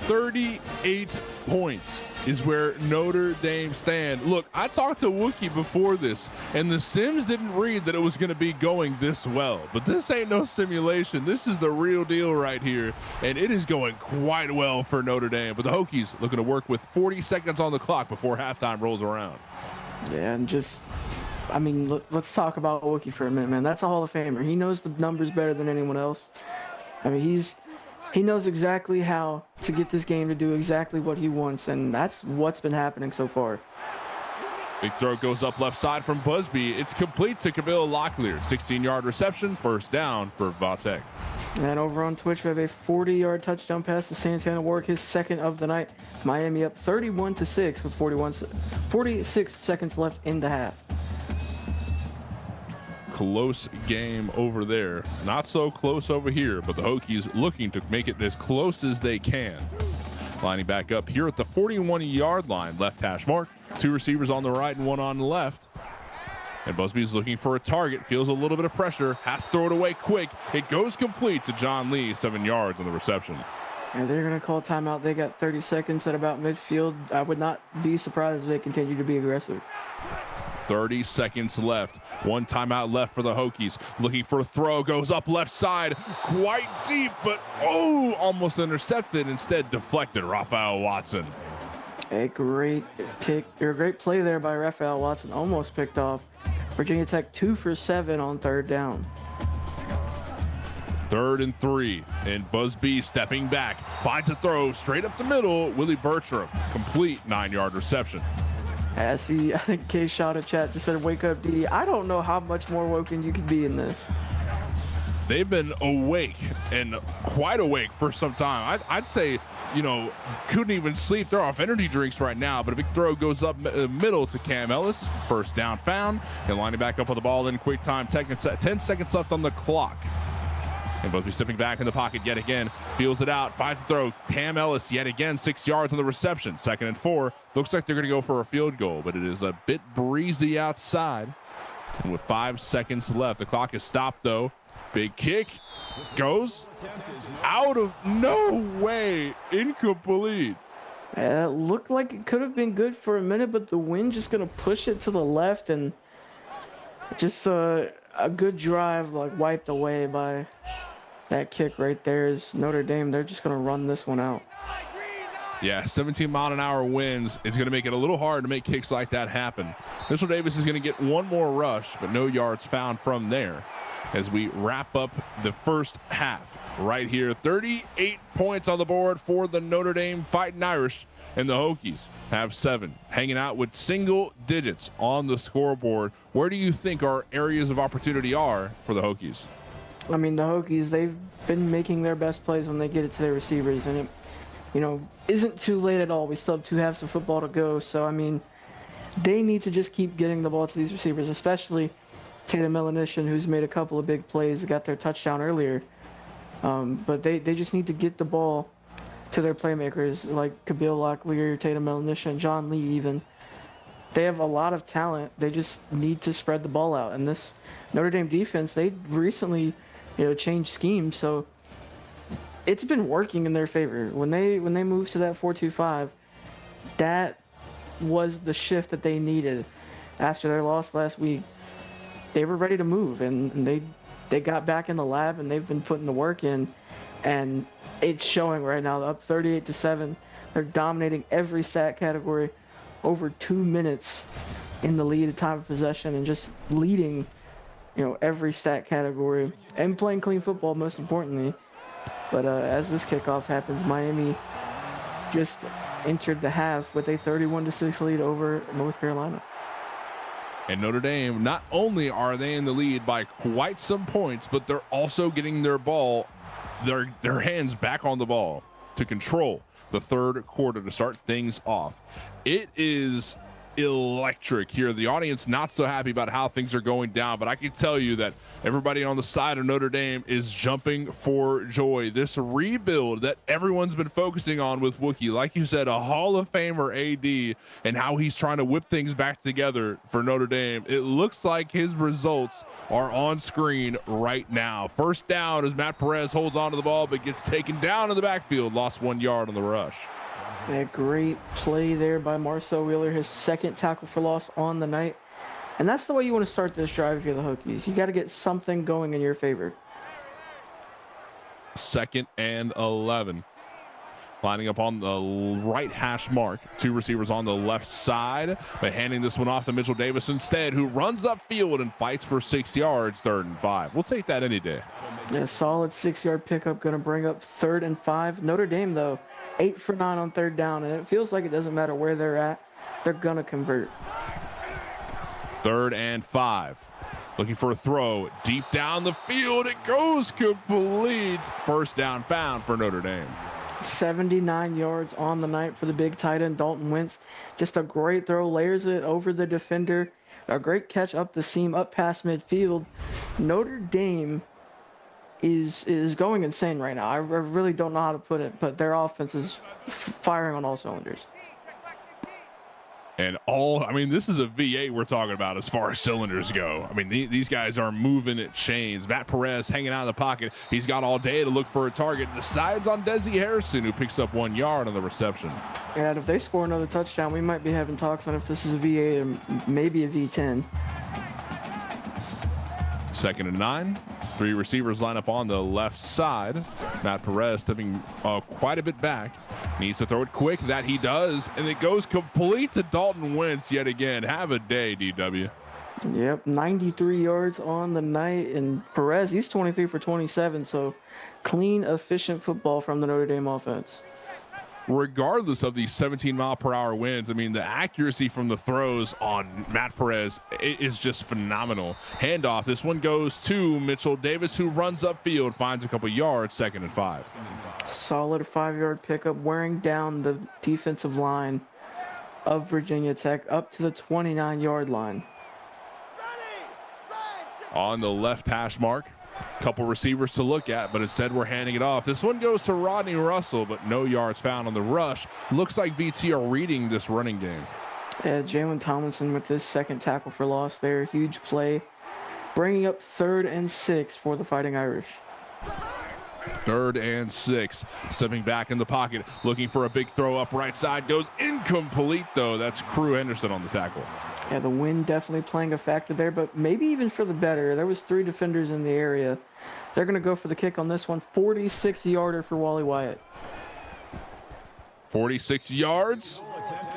38 points is where Notre Dame stand. Look, I talked to Wookie before this, and the Sims didn't read that it was going to be going this well. But this ain't no simulation. This is the real deal right here, and it is going quite well for Notre Dame. But the Hokies looking to work with 40 seconds on the clock before halftime rolls around. Yeah, and just, I mean, let's talk about Wookie for a minute, man. That's a Hall of Famer. He knows the numbers better than anyone else. I mean, he knows exactly how to get this game to do exactly what he wants, and that's what's been happening so far. Big throw goes up left side from Busby. It's complete to Camille Locklear. 16-yard reception, first down for Vatech. And over on Twitch, we have a 40-yard touchdown pass to Santana Warwick, his second of the night. Miami up 31-6 with 46 seconds left in the half. Close game over there. Not so close over here, but the Hokies looking to make it as close as they can. Lining back up here at the 41-yard line, left hash mark. Two receivers on the right and one on the left. And Busby's looking for a target, feels a little bit of pressure, has to throw it away quick. It goes complete to John Lee, 7 yards on the reception. And they're going to call timeout. They got 30 seconds at about midfield. I would not be surprised if they continue to be aggressive. 30 seconds left. One timeout left for the Hokies. Looking for a throw. Goes up left side. Quite deep, but almost intercepted. Instead deflected. Raphael Watson. A great pick, or a great play there by Raphael Watson. Almost picked off. Virginia Tech 2 for 7 on third down. 3rd and 3. And Busby stepping back. Finds a throw straight up the middle. Willie Bertram. Complete 9-yard reception. I think K shot a chat just said, "Wake up, D." I don't know how much more woken you could be in this. They've been awake and quite awake for some time. I'd say, couldn't even sleep. They're off energy drinks right now, but a big throw goes up middle to Cam Ellis. First down found. And lining back up on the ball in quick time. 10 seconds left on the clock. And Busby stepping back in the pocket yet again. Feels it out. Finds the throw. Cam Ellis yet again. 6 yards on the reception. 2nd and 4. Looks like they're going to go for a field goal, but it is a bit breezy outside. And with 5 seconds left, the clock is stopped though. Big kick. Goes out of no way. Incomplete. It looked like it could have been good for a minute, but the wind just going to push it to the left, and just a good drive wiped away by that kick right there. Is Notre Dame. They're just going to run this one out. Yeah, 17-mile-an-hour winds. It's going to make it a little hard to make kicks like that happen. Mitchell Davis is going to get one more rush, but no yards found from there. As we wrap up the first half right here. 38 points on the board for the Notre Dame Fighting Irish, and the Hokies have 7, hanging out with single digits on the scoreboard. Where do you think our areas of opportunity are for the Hokies? I mean, the Hokies, they've been making their best plays when they get it to their receivers, and it, isn't too late at all. We still have 2 halves of football to go, so, I mean, they need to just keep getting the ball to these receivers, especially Tatum Melanishan, who's made a couple of big plays, got their touchdown earlier. But they just need to get the ball to their playmakers like Kabil Locklear, Tatum Melanishan, John Lee even. They have a lot of talent. They just need to spread the ball out. And this Notre Dame defense, they recently, changed schemes, so it's been working in their favor. When they moved to that 4-2-5, that was the shift that they needed after their loss last week. They were ready to move, and they got back in the lab, and they've been putting the work in, and it's showing right now. Up 38-7. They're dominating every stat category, over 2 minutes in the lead at time of possession, and just leading, every stat category, and playing clean football most importantly. But as this kickoff happens, Miami just entered the half with a 31-6 lead over North Carolina. And Notre Dame, not only are they in the lead by quite some points, but they're also getting their hands back on the ball to control the third quarter to start things off. It is electric here. The audience not so happy about how things are going down, but I can tell you that everybody on the side of Notre Dame is jumping for joy. This rebuild that everyone's been focusing on with Wookie, like you said, a Hall of Famer AD, and how he's trying to whip things back together for Notre Dame. It looks like his results are on screen right now. First down as Matt Perez holds onto the ball, but gets taken down in the backfield, lost 1 yard on the rush. Yeah, great play there by Marcel Wheeler, his second tackle for loss on the night. And that's the way you want to start this drive if you're the Hokies. You got to get something going in your favor. 2nd and 11. Lining up on the right hash mark. 2 receivers on the left side, but handing this one off to Mitchell Davis instead, who runs upfield and fights for 6 yards, 3rd and 5. We'll take that any day. Yeah, solid 6-yard pickup, going to bring up 3rd and 5. Notre Dame, though, 8 for 9 on 3rd down, and it feels like it doesn't matter where they're at. They're going to convert. 3rd and 5. Looking for a throw deep down the field. It goes complete. First down found for Notre Dame. 79 yards on the night for the big tight end, Dalton Wentz. Just a great throw, layers it over the defender. A great catch up the seam, up past midfield. Notre Dame is going insane right now. I really don't know how to put it, but their offense is firing on all cylinders. And this is a V8 we're talking about as far as cylinders go. I mean, these guys are moving at chains. Matt Perez hanging out of the pocket. He's got all day to look for a target. Decides on Desi Harrison, who picks up 1 yard on the reception. And if they score another touchdown, we might be having talks on if this is a V8 or maybe a V10. 2nd and 9. 3 receivers line up on the left side. Matt Perez stepping quite a bit back. Needs to throw it quick. That he does. And it goes complete to Dalton Wentz yet again. Have a day, DW. Yep, 93 yards on the night. And Perez, he's 23 for 27. So clean, efficient football from the Notre Dame offense. Regardless of these 17-mile-per-hour winds, I mean, the accuracy from the throws on Matt Perez is just phenomenal. Handoff. This one goes to Mitchell Davis, who runs upfield, finds a couple yards, 2nd and 5. Solid 5-yard pickup, wearing down the defensive line of Virginia Tech up to the 29-yard line. On the left hash mark. Couple receivers to look at, but instead we're handing it off. This one goes to Rodney Russell, but no yards found on the rush. Looks like VT are reading this running game. Yeah, Jalen Tomlinson with this 2nd tackle for loss there. Huge play. Bringing up 3rd and 6 for the Fighting Irish. 3rd and 6. Stepping back in the pocket, looking for a big throw up right side. Goes incomplete, though. That's Crew Henderson on the tackle. Yeah, the wind definitely playing a factor there, but maybe even for the better. There was 3 defenders in the area. They're going to go for the kick on this one. 46-yarder for Wally Wyatt. 46 yards.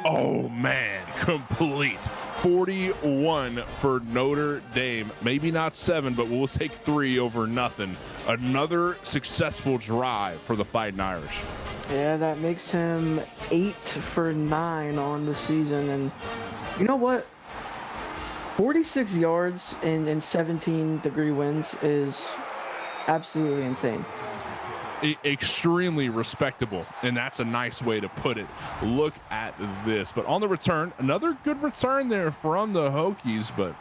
Oh, man. Complete. 41 for Notre Dame. Maybe not 7, but we'll take 3 over nothing. Another successful drive for the Fighting Irish. Yeah, that makes him 8 for 9 on the season. And you know what? 46 yards in 17-degree winds is absolutely insane. Extremely respectable, and that's a nice way to put it. Look at this. But on the return, another good return there from the Hokies. But,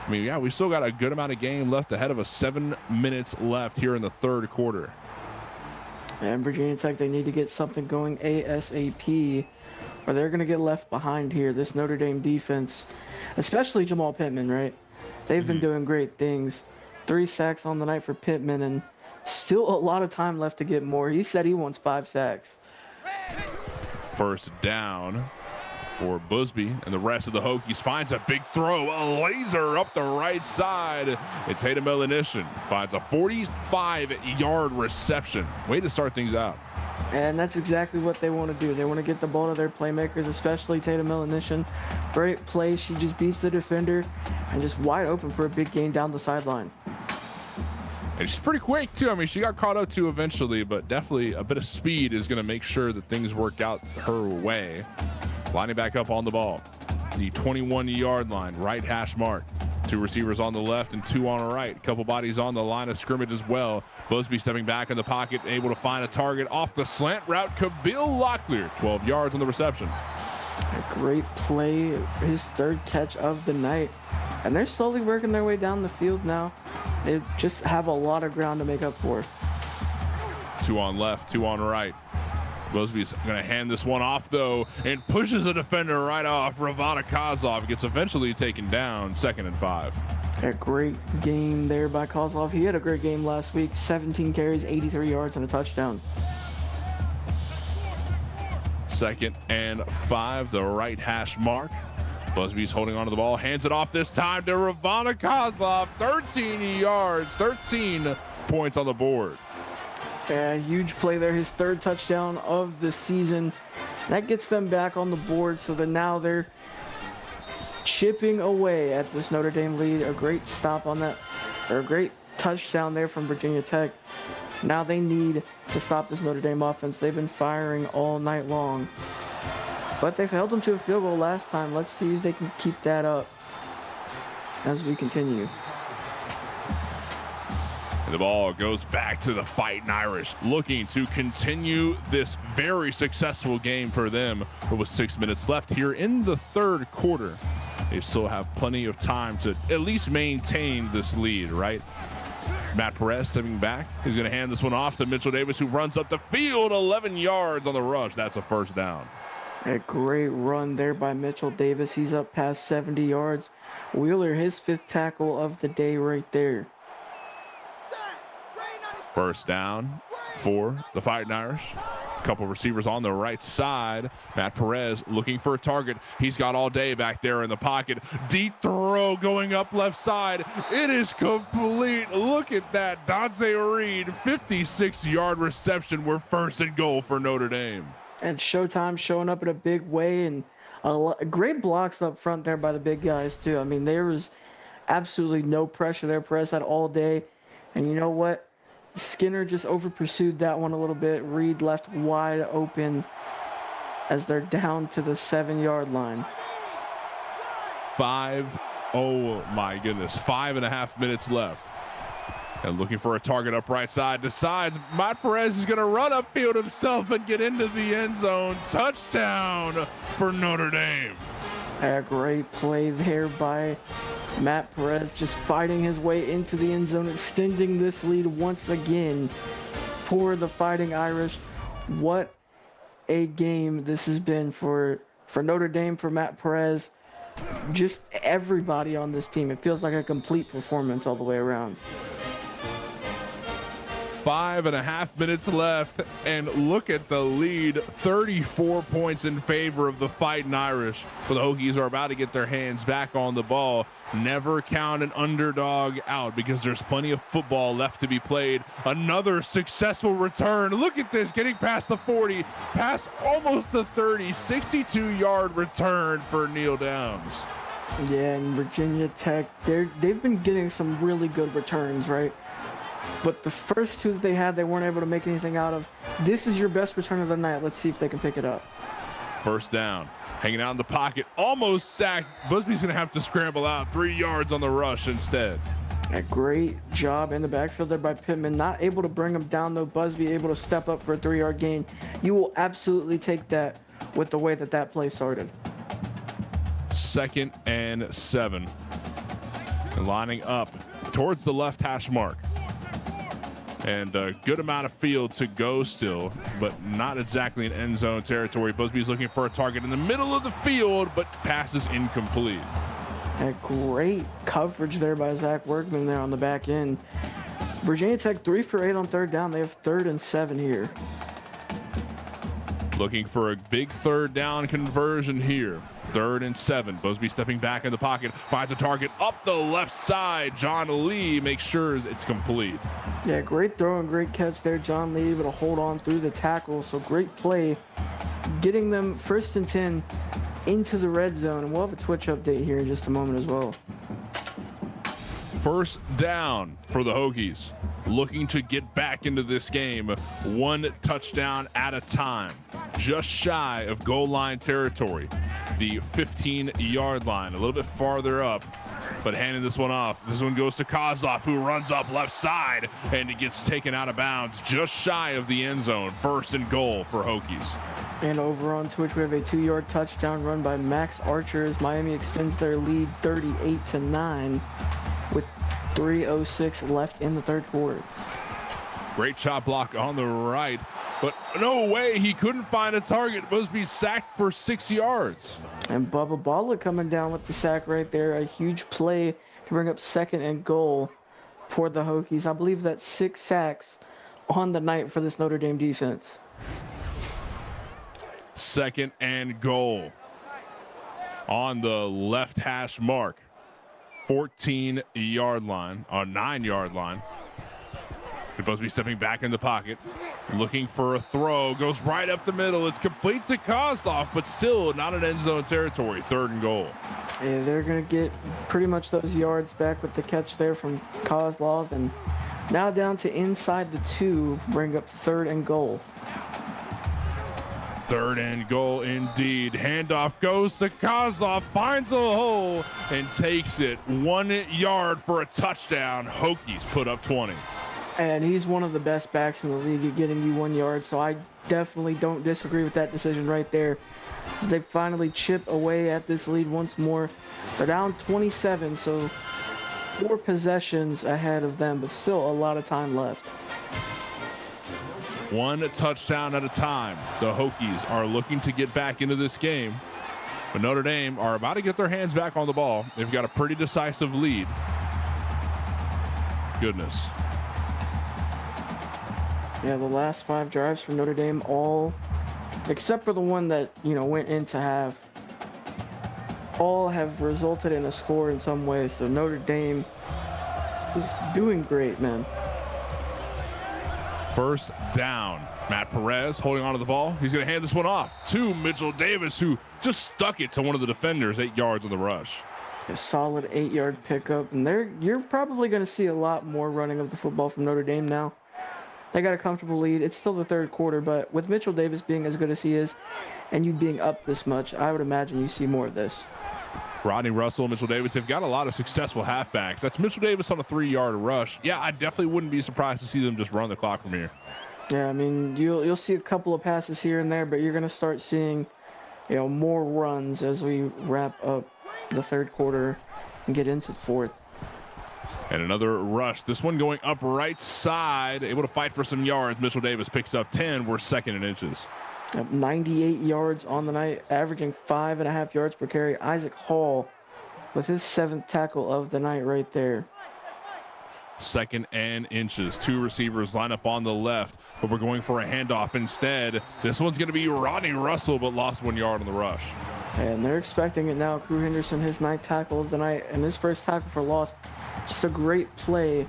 I mean, yeah, we still got a good amount of game left ahead of us. 7 minutes left here in the 3rd quarter. And Virginia Tech, they need to get something going ASAP, or they're going to get left behind here. This Notre Dame defense, especially Jamal Pittman, right? They've been doing great things. 3 sacks on the night for Pittman, and still a lot of time left to get more. He said he wants 5 sacks. First down for Busby, and the rest of the Hokies finds a big throw, a laser up the right side. And Tatum Elinishin finds a 45-yard reception. Way to start things out. And that's exactly what they want to do. They want to get the ball to their playmakers, especially Tatum Elinishin. Great play. She just beats the defender and just wide open for a big gain down the sideline. And she's pretty quick, too. I mean, she got caught up to eventually, but definitely a bit of speed is going to make sure that things work out her way. Lining back up on the ball. The 21-yard line, right hash mark. 2 receivers on the left and 2 on the right. A couple bodies on the line of scrimmage as well. Busby stepping back in the pocket, able to find a target off the slant route. Kabil Locklear, 12 yards on the reception. A great play, his third catch of the night. And they're slowly working their way down the field now. They just have a lot of ground to make up for. 2 on left, 2 on right. Busby's going to hand this one off, though, and pushes a defender right off. Ravana Kozlov gets eventually taken down, 2nd and 5. A great game there by Kozlov. He had a great game last week. 17 carries, 83 yards, and a touchdown. 2nd and 5, the right hash mark. Busby's holding onto the ball, hands it off this time to Ravana Kozlov. 13 yards, 13 points on the board. A huge play there, his 3rd touchdown of the season. That gets them back on the board, so that now they're chipping away at this Notre Dame lead. A great stop on that, or a great touchdown there from Virginia Tech. Now they need to stop this Notre Dame offense. They've been firing all night long, but they've held them to a field goal last time. Let's see if they can keep that up as we continue. And the ball goes back to the Fighting Irish, looking to continue this very successful game for them. But with 6 minutes left here in the 3rd quarter, they still have plenty of time to at least maintain this lead, right? Matt Perez stepping back. He's going to hand this one off to Mitchell Davis, who runs up the field, 11 yards on the rush. That's a 1st down. A great run there by Mitchell Davis. He's up past 70 yards. Wheeler, his 5th tackle of the day right there. 1st down for the Fighting Irish. A couple receivers on the right side. Matt Perez looking for a target. He's got all day back there in the pocket. Deep throw going up left side. It is complete. Look at that. Dante Reed, 56-yard reception. We're 1st and goal for Notre Dame. And Showtime showing up in a big way, and great blocks up front there by the big guys too. I mean, there was absolutely no pressure there. Perez had all day, and you know what? Skinner just over pursued that one a little bit. Reed left wide open as they're down to the 7-yard line. 5.5 minutes left. And looking for a target up right side. Decides Matt Perez is going to run upfield himself and get into the end zone. Touchdown for Notre Dame. A great play there by Matt Perez, just fighting his way into the end zone, extending this lead once again for the Fighting Irish. What a game this has been for Notre Dame, for Matt Perez, just everybody on this team. It feels like a complete performance all the way around. 5.5 minutes left, and look at the lead. 34 points in favor of the Fighting Irish. But the Hokies are about to get their hands back on the ball. Never count an underdog out, because there's plenty of football left to be played. Another successful return. Look at this, getting past the 40, past almost the 30, 62-yard return for Neil Downs. Yeah, and Virginia Tech, they've been getting some really good returns, right? But the first 2 that they had, they weren't able to make anything out of. This is your best return of the night. Let's see if they can pick it up. 1st down. Hanging out in the pocket. Almost sacked. Busby's going to have to scramble out. 3 yards on the rush instead. A great job in the backfield there by Pittman. Not able to bring him down, though. Busby able to step up for a 3-yard gain. You will absolutely take that with the way that play started. 2nd and 7. And lining up towards the left hash mark. And a good amount of field to go still, but not exactly in end zone territory. Busby's looking for a target in the middle of the field, but pass is incomplete. A great coverage there by Zach Workman there on the back end. Virginia Tech 3 for 8 on 3rd down. They have 3rd and 7 here. Looking for a big 3rd down conversion here. 3rd and 7. Busby stepping back in the pocket, finds a target up the left side. John Lee makes sure it's complete. Yeah, great throw and great catch there. John Lee able to hold on through the tackle. So great play, getting them 1st and 10 into the red zone. And we'll have a Twitch update here in just a moment as well. 1st down for the Hokies. Looking to get back into this game 1 touchdown at a time. Just shy of goal line territory. The 15-yard line, a little bit farther up but handing this one off. This one goes to Kozlov, who runs up left side, and it gets taken out of bounds just shy of the end zone. 1st and goal for Hokies. And over on Twitch, we have a 2-yard touchdown run by Max Archer as Miami extends their lead 38-9 with 3:06 left in the third quarter. Great chop block on the right, but no way, he couldn't find a target. Must be sacked for 6 yards. And Bubba Balla coming down with the sack right there. A huge play to bring up 2nd and goal for the Hokies. I believe that's 6 sacks on the night for this Notre Dame defense. 2nd and goal on the left hash mark. 14-yard line, or 9-yard line. Supposed to be stepping back in the pocket, looking for a throw, goes right up the middle. It's complete to Kozlov, but still not an end zone territory. 3rd and goal. And they're going to get pretty much those yards back with the catch there from Kozlov. And now down to inside the 2, bring up 3rd and goal. 3rd and goal indeed. Handoff goes to Kozlov, finds a hole, and takes it 1 yard for a touchdown. Hokies put up 20. And he's one of the best backs in the league at getting you 1 yard, so I definitely don't disagree with that decision right there. They finally chip away at this lead once more. They're down 27, so 4 possessions ahead of them, but still a lot of time left. 1 touchdown at a time. The Hokies are looking to get back into this game, but Notre Dame are about to get their hands back on the ball. They've got a pretty decisive lead. Goodness. Yeah, the last 5 drives for Notre Dame, all except for the one that, went into half, all have resulted in a score in some way. So Notre Dame is doing great, man. 1st down. Matt Perez holding onto the ball. He's going to hand this one off to Mitchell Davis, who just stuck it to one of the defenders. 8 yards on the rush. A solid 8-yard pickup, and you're probably going to see a lot more running of the football from Notre Dame now. They got a comfortable lead. It's still the 3rd quarter, but with Mitchell Davis being as good as he is and you being up this much, I would imagine you see more of this. Rodney Russell, Mitchell Davis, they've got a lot of successful halfbacks. That's Mitchell Davis on a 3-yard rush. Yeah, I definitely wouldn't be surprised to see them just run the clock from here. Yeah, I mean, you'll see a couple of passes here and there, but you're going to start seeing, more runs as we wrap up the 3rd quarter and get into the 4th. And another rush. This one going up right side, able to fight for some yards. Mitchell Davis picks up 10. We're 2nd in inches. 98 yards on the night, averaging 5.5 yards per carry. Isaac Hall with his 7th tackle of the night right there. 2nd and inches. 2 receivers line up on the left, but we're going for a handoff instead. This one's going to be Rodney Russell, but lost 1 yard on the rush. And they're expecting it now. Crew Henderson, his 9th tackle of the night, and his 1st tackle for loss. Just a great play.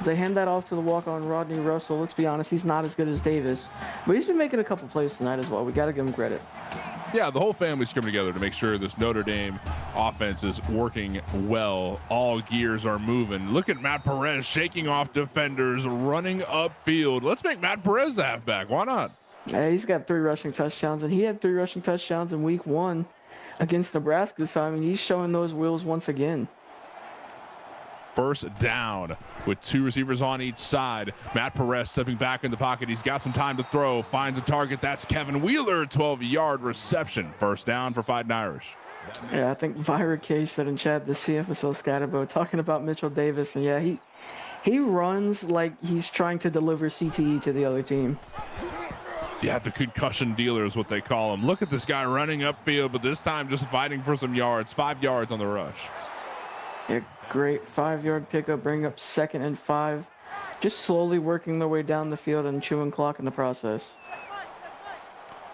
They hand that off to the walk-on Rodney Russell. Let's be honest, he's not as good as Davis, but he's been making a couple plays tonight as well. We got to give him credit. Yeah, the whole family's coming together to make sure this Notre Dame offense is working well. All gears are moving. Look at Matt Perez shaking off defenders, running upfield. Let's make Matt Perez the halfback. Why not? Yeah, he's got 3 rushing touchdowns, and he had 3 rushing touchdowns in week 1 against Nebraska. So, I mean, he's showing those wheels once again. 1st down with 2 receivers on each side. Matt Perez stepping back in the pocket. He's got some time to throw. Finds a target. That's Kevin Wheeler. 12-yard reception. 1st down for Fighting Irish. Yeah, I think Vyra K said in chat, the CFSL Scatterbo, talking about Mitchell Davis. And, yeah, he runs like he's trying to deliver CTE to the other team. Yeah, the concussion dealer is what they call him. Look at this guy running upfield, but this time just fighting for some yards. 5 yards on the rush. Yeah, great 5-yard pickup, bring up 2nd and 5. Just slowly working their way down the field and chewing clock in the process.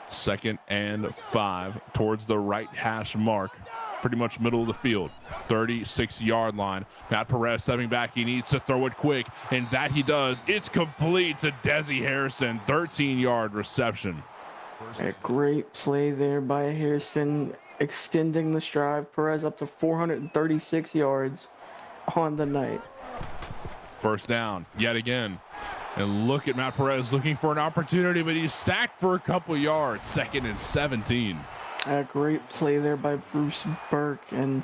2nd and 5 towards the right hash mark. Pretty much middle of the field. 36-yard line. Matt Perez stepping back. He needs to throw it quick, and that he does. It's complete to Desi Harrison. 13-yard reception. A great play there by Harrison, extending the drive. Perez up to 436 yards on the night. 1st down yet again. And look at Matt Perez looking for an opportunity, but he's sacked for a couple yards. 2nd and 17. A great play there by Bruce Burke, and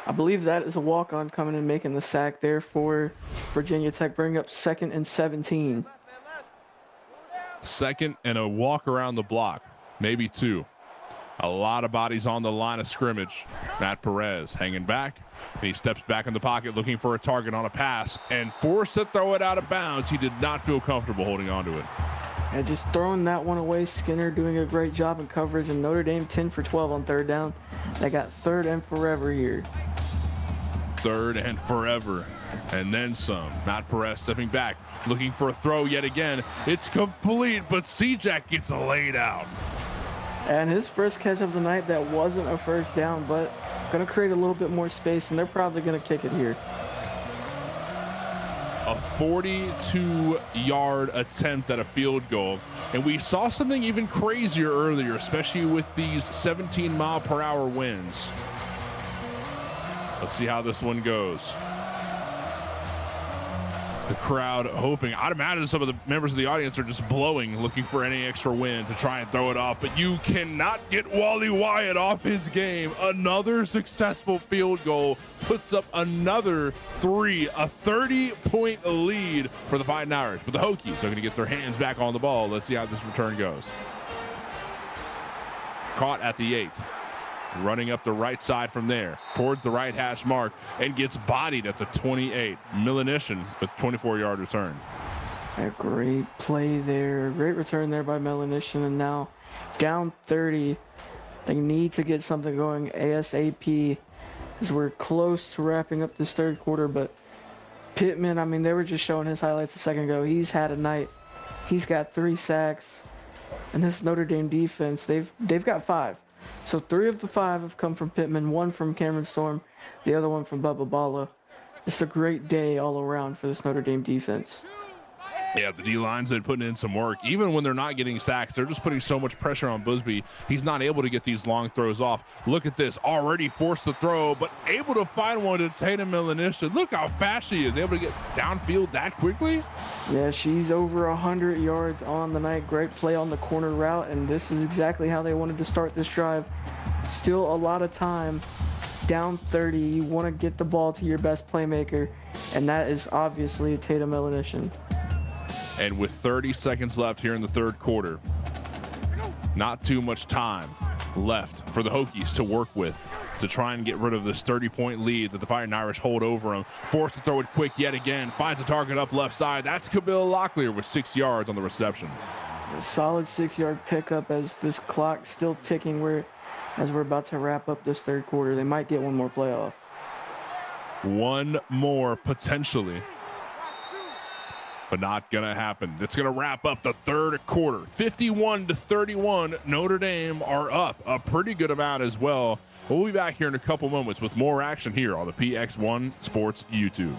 I believe that is a walk-on coming and making the sack there for Virginia Tech, bringing up 2nd and 17. Second and a walk around the block, maybe 2. A lot of bodies on the line of scrimmage. Matt Perez hanging back, and he steps back in the pocket looking for a target on a pass and forced to throw it out of bounds. He did not feel comfortable holding on to it. And just throwing that one away, Skinner doing a great job in coverage, and Notre Dame 10 for 12 on 3rd down. They got 3rd and forever here. 3rd and forever, and then some. Matt Perez stepping back, looking for a throw yet again. It's complete, but C-Jack gets laid out. And his first catch of the night, that wasn't a first down, but going to create a little bit more space, and they're probably going to kick it here. A 42-yard attempt at a field goal. And we saw something even crazier earlier, especially with these 17-mile-per-hour winds. Let's see how this one goes. The crowd hoping. I'd imagine some of the members of the audience are just blowing, looking for any extra wind to try and throw it off. But you cannot get Wally Wyatt off his game. Another successful field goal puts up another 3, a 30-point lead for the Fighting Irish. But the Hokies are going to get their hands back on the ball. Let's see how this return goes. Caught at the 8. Running up the right side from there towards the right hash mark and gets bodied at the 28. Melanishin with 24-yard return. A great play there. Great return there by Melanishin. And now down 30. They need to get something going ASAP as we're close to wrapping up this 3rd quarter. But Pittman, I mean, they were just showing his highlights a second ago. He's had a night. He's got 3 sacks. And this Notre Dame defense, they've got 5. So 3 of the 5 have come from Pittman, 1 from Cameron Storm, the other one from Bubba Bala. It's a great day all around for this Notre Dame defense. Yeah, the D-line's been putting in some work. Even when they're not getting sacks, they're just putting so much pressure on Busby. He's not able to get these long throws off. Look at this, already forced to throw, but able to find one to Tatum Melanisha. Look how fast she is, able to get downfield that quickly. Yeah, she's over 100 yards on the night. Great play on the corner route, and this is exactly how they wanted to start this drive. Still a lot of time. Down 30, you want to get the ball to your best playmaker, and that is obviously Tatum Melanishin. And with 30 seconds left here in the 3rd quarter, not too much time left for the Hokies to work with to try and get rid of this 30-point lead that the Fighting Irish hold over them. Forced to throw it quick yet again. Finds a target up left side. That's Kabil Locklear with 6 yards on the reception. A solid 6-yard pickup as this clock still ticking as we're about to wrap up this 3rd quarter. They might get one more playoff. One more potentially, but not gonna happen. That's gonna wrap up the 3rd quarter. 51-31. Notre Dame are up a pretty good amount as well. We'll be back here in a couple moments with more action here on the PX1 Sports YouTube.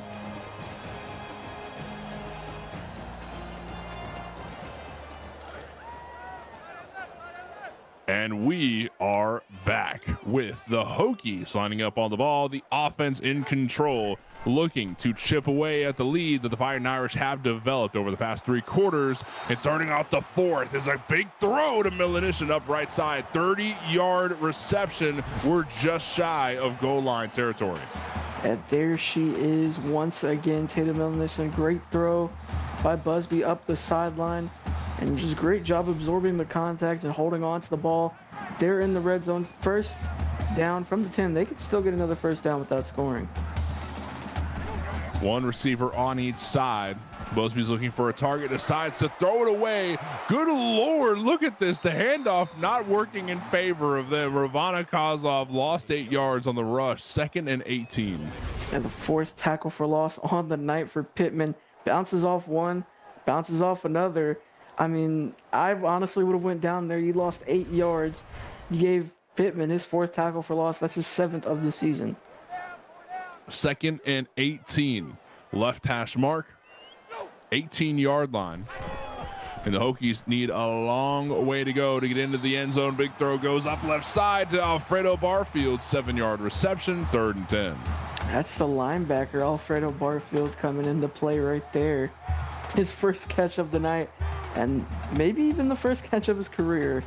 And we are back with the Hokies lining up on the ball, the offense in control, looking to chip away at the lead that the Fighting Irish have developed over the past 3 quarters. And starting out the 4th is a big throw to Melanishin up right side. 30-yard reception. We're just shy of goal line territory. And there she is once again, Tatum Melanishin. Great throw by Busby up the sideline. And just great job absorbing the contact and holding on to the ball. They're in the red zone. 1st down from the 10. They could still get another 1st down without scoring. One receiver on each side. Busby's looking for a target, decides to throw it away. Good Lord, look at this. The handoff not working in favor of them. Ravana Kozlov lost 8 yards on the rush. 2nd and 18. And the 4th tackle for loss on the night for Pittman. Bounces off one, bounces off another. I mean, I honestly would have went down there. You lost 8 yards. You gave Pittman his 4th tackle for loss. That's his 7th of the season. 2nd and 18. Left hash mark. 18-yard line. And the Hokies need a long way to go to get into the end zone. Big throw goes up left side to Alfredo Barfield. 7-yard reception. 3rd and 10. That's the linebacker, Alfredo Barfield, coming into play right there. His 1st catch of the night, and maybe even the 1st catch of his career.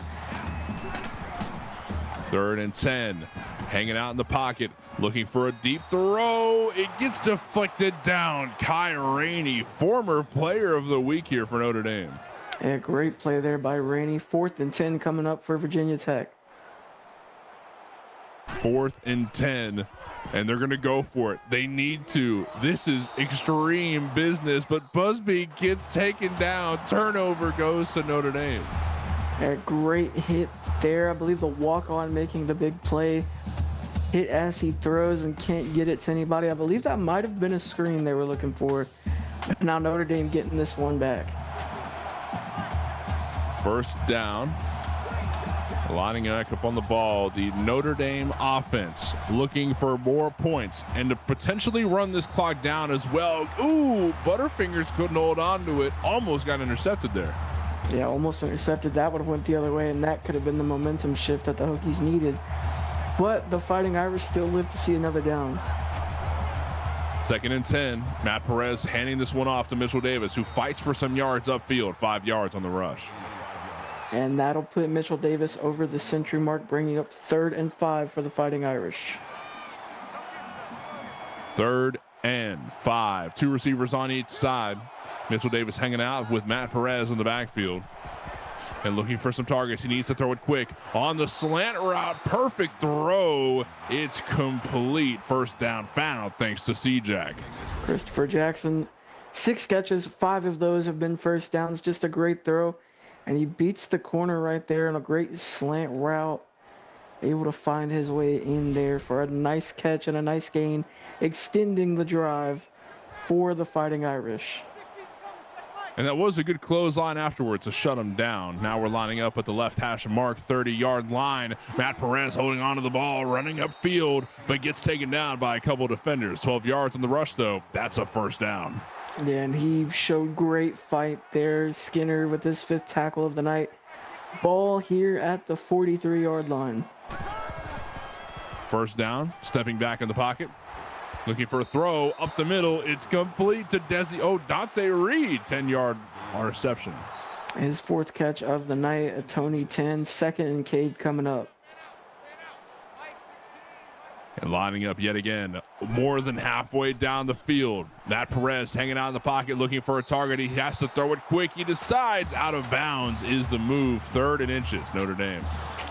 3rd and 10. hanging out in the pocket, looking for a deep throw. It gets deflected down. Kai Rainey, former player of the week here for Notre Dame. Yeah, great play there by Rainey. 4th and 10 coming up for Virginia Tech. 4th and 10, and they're going to go for it. They need to. This is extreme business, but Busby gets taken down. Turnover goes to Notre Dame. A great hit there. I believe the walk-on making the big play. Hit as he throws and can't get it to anybody. I believe that might have been a screen they were looking for. Now Notre Dame getting this one back. First down. Lining up on the ball, the Notre Dame offense looking for more points and to potentially run this clock down as well. Ooh, Butterfingers couldn't hold on to it. Almost got intercepted there. Yeah, almost intercepted. That would have went the other way, and that could have been the momentum shift that the Hokies needed. But the Fighting Irish still live to see another down. 2nd and 10. Matt Perez handing this one off to Mitchell Davis, who fights for some yards upfield. 5 yards on the rush. And that'll put Mitchell Davis over the century mark, bringing up 3rd and 5 for the Fighting Irish. 3rd and 5. 2 receivers on each side. Mitchell Davis hanging out with Matt Perez in the backfield and looking for some targets. He needs to throw it quick on the slant route. Perfect throw. It's complete. First down found thanks to C-Jack. Christopher Jackson, 6 catches, 5 of those have been first downs. Just a great throw. And he beats the corner right there on a great slant route. Able to find his way in there for a nice catch and a nice gain, extending the drive for the Fighting Irish. And that was a good clothesline afterwards to shut him down. Now we're lining up at the left hash mark, 30-yard line. Matt Perez holding onto the ball, running upfield, but gets taken down by a couple defenders. 12 yards on the rush, though. That's a first down. Yeah, and he showed great fight there. Skinner with his 5th tackle of the night. Ball here at the 43-yard line. First down, stepping back in the pocket. Looking for a throw up the middle. It's complete to Dante Reed. 10-yard reception. His 4th catch of the night, a Tony 10. 2nd and Cade coming up. And lining up yet again, more than halfway down the field. Matt Perez hanging out in the pocket looking for a target. He has to throw it quick. He decides out of bounds is the move. 3rd and inches, Notre Dame.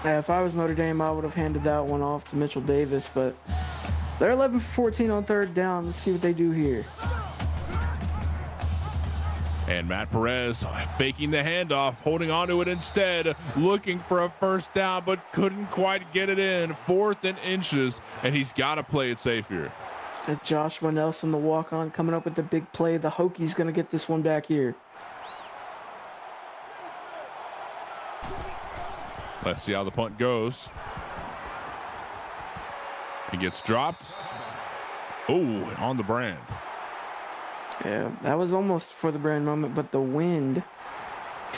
Yeah, if I was Notre Dame, I would have handed that one off to Mitchell Davis, but they're 11 for 14 on 3rd down. Let's see what they do here. And Matt Perez faking the handoff, holding on to it instead, looking for a first down, but couldn't quite get it in. 4th and inches, and he's got to play it safe here. And Joshua Nelson, the walk-on, coming up with the big play. The Hokies going to get this one back here. Let's see how the punt goes. He gets dropped. Oh, on the brand. Yeah, that was almost for the brand moment, but the wind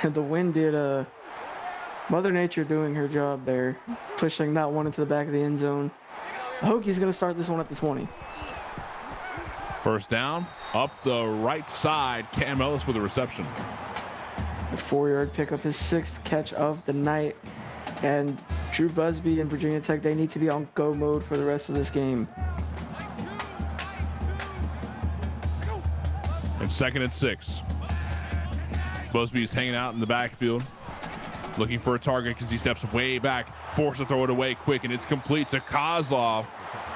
did Mother Nature doing her job there, pushing that one into the back of the end zone. The Hokies going to start this one at the 20. First down, up the right side. Cam Ellis with a reception. A 4-yard pickup, his 6th catch of the night. And Drew Busby and Virginia Tech, they need to be on go mode for the rest of this game. And 2nd and 6. Busby's hanging out in the backfield, looking for a target because he steps way back, forced to throw it away quick, and it's complete to Kozlov.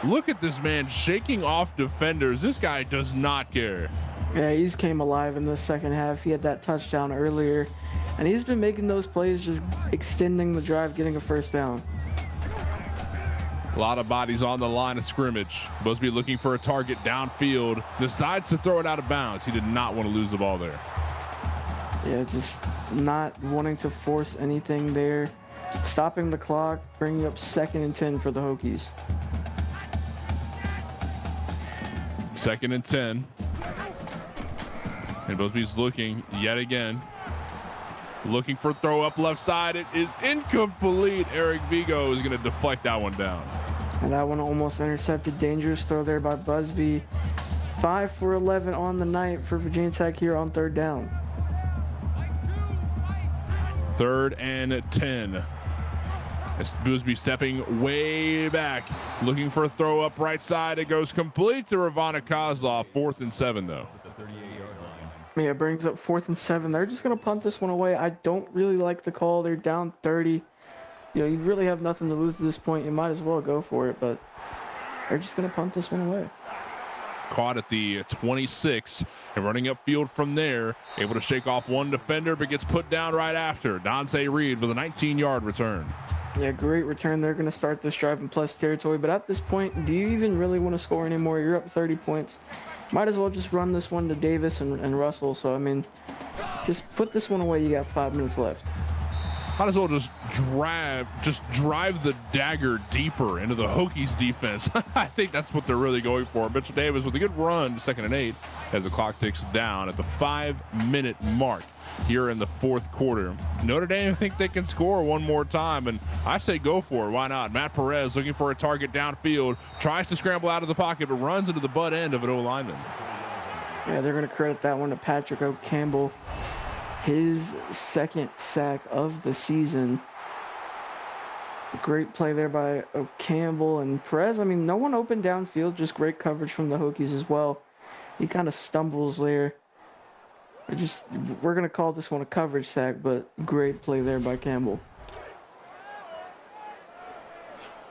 Look at this man shaking off defenders. This guy does not care. Yeah, he's came alive in the second half. He had that touchdown earlier, and he's been making those plays, just extending the drive, getting a first down. A lot of bodies on the line of scrimmage. Busby looking for a target downfield. Decides to throw it out of bounds. He did not want to lose the ball there. Yeah, just not wanting to force anything there. Stopping the clock, bringing up 2nd and 10 for the Hokies. 2nd and 10. And Busby's looking yet again. Looking for throw up left side. It is incomplete. Eric Vigo is going to deflect that one down. And that one almost intercepted. Dangerous throw there by Busby. 5 for 11 on the night for Virginia Tech here on 3rd down. 3rd and 10. It's Boosby stepping way back, looking for a throw up right side. It goes complete to Ravana Kozlov. 4th and 7, though. Yeah, it brings up 4th and 7. They're just going to punt this one away. I don't really like the call. They're down 30. You know, you really have nothing to lose at this point. You might as well go for it, but they're just going to punt this one away. Caught at the 26 and running upfield from there. Able to shake off one defender, but gets put down right after. Dante Reed with a 19-yard return. Yeah, great return. They're going to start this drive in plus territory, but at this point, do you even really want to score anymore? You're up 30 points. Might as well just run this one to Davis and Russell. So, I mean, just put this one away. You got 5 minutes left. Might as well just drive the dagger deeper into the Hokies defense. I think that's what they're really going for. Mitchell Davis with a good run, 2nd and 8, as the clock ticks down at the 5-minute mark here in the 4th quarter. Notre Dame think they can score one more time, and I say go for it. Why not? Matt Perez looking for a target downfield, tries to scramble out of the pocket, but runs into the butt end of an O-lineman. Yeah, they're going to credit that one to Patrick O'Campbell. His 2nd sack of the season. Great play there by O'Campbell and Perez. I mean, no one open downfield, just great coverage from the Hokies as well. He kind of stumbles there. We're going to call this one a coverage sack, but great play there by Campbell.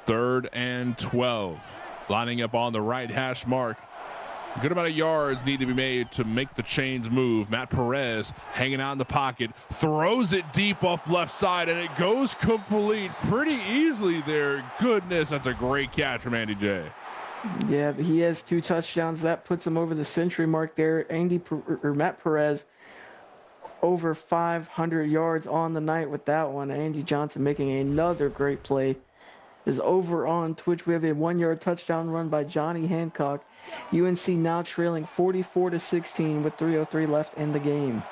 3rd and 12. Lining up on the right hash mark. Good amount of yards need to be made to make the chains move. Matt Perez hanging out in the pocket, throws it deep up left side, and it goes complete pretty easily there. Goodness, that's a great catch from Andy J. Yeah, he has 2 touchdowns. That puts him over the century mark there. Matt Perez over 500 yards on the night with that one. Andy Johnson making another great play. Is over on Twitch. We have a 1-yard touchdown run by Johnny Hancock. UNC now trailing 44-16 with 3:03 left in the game.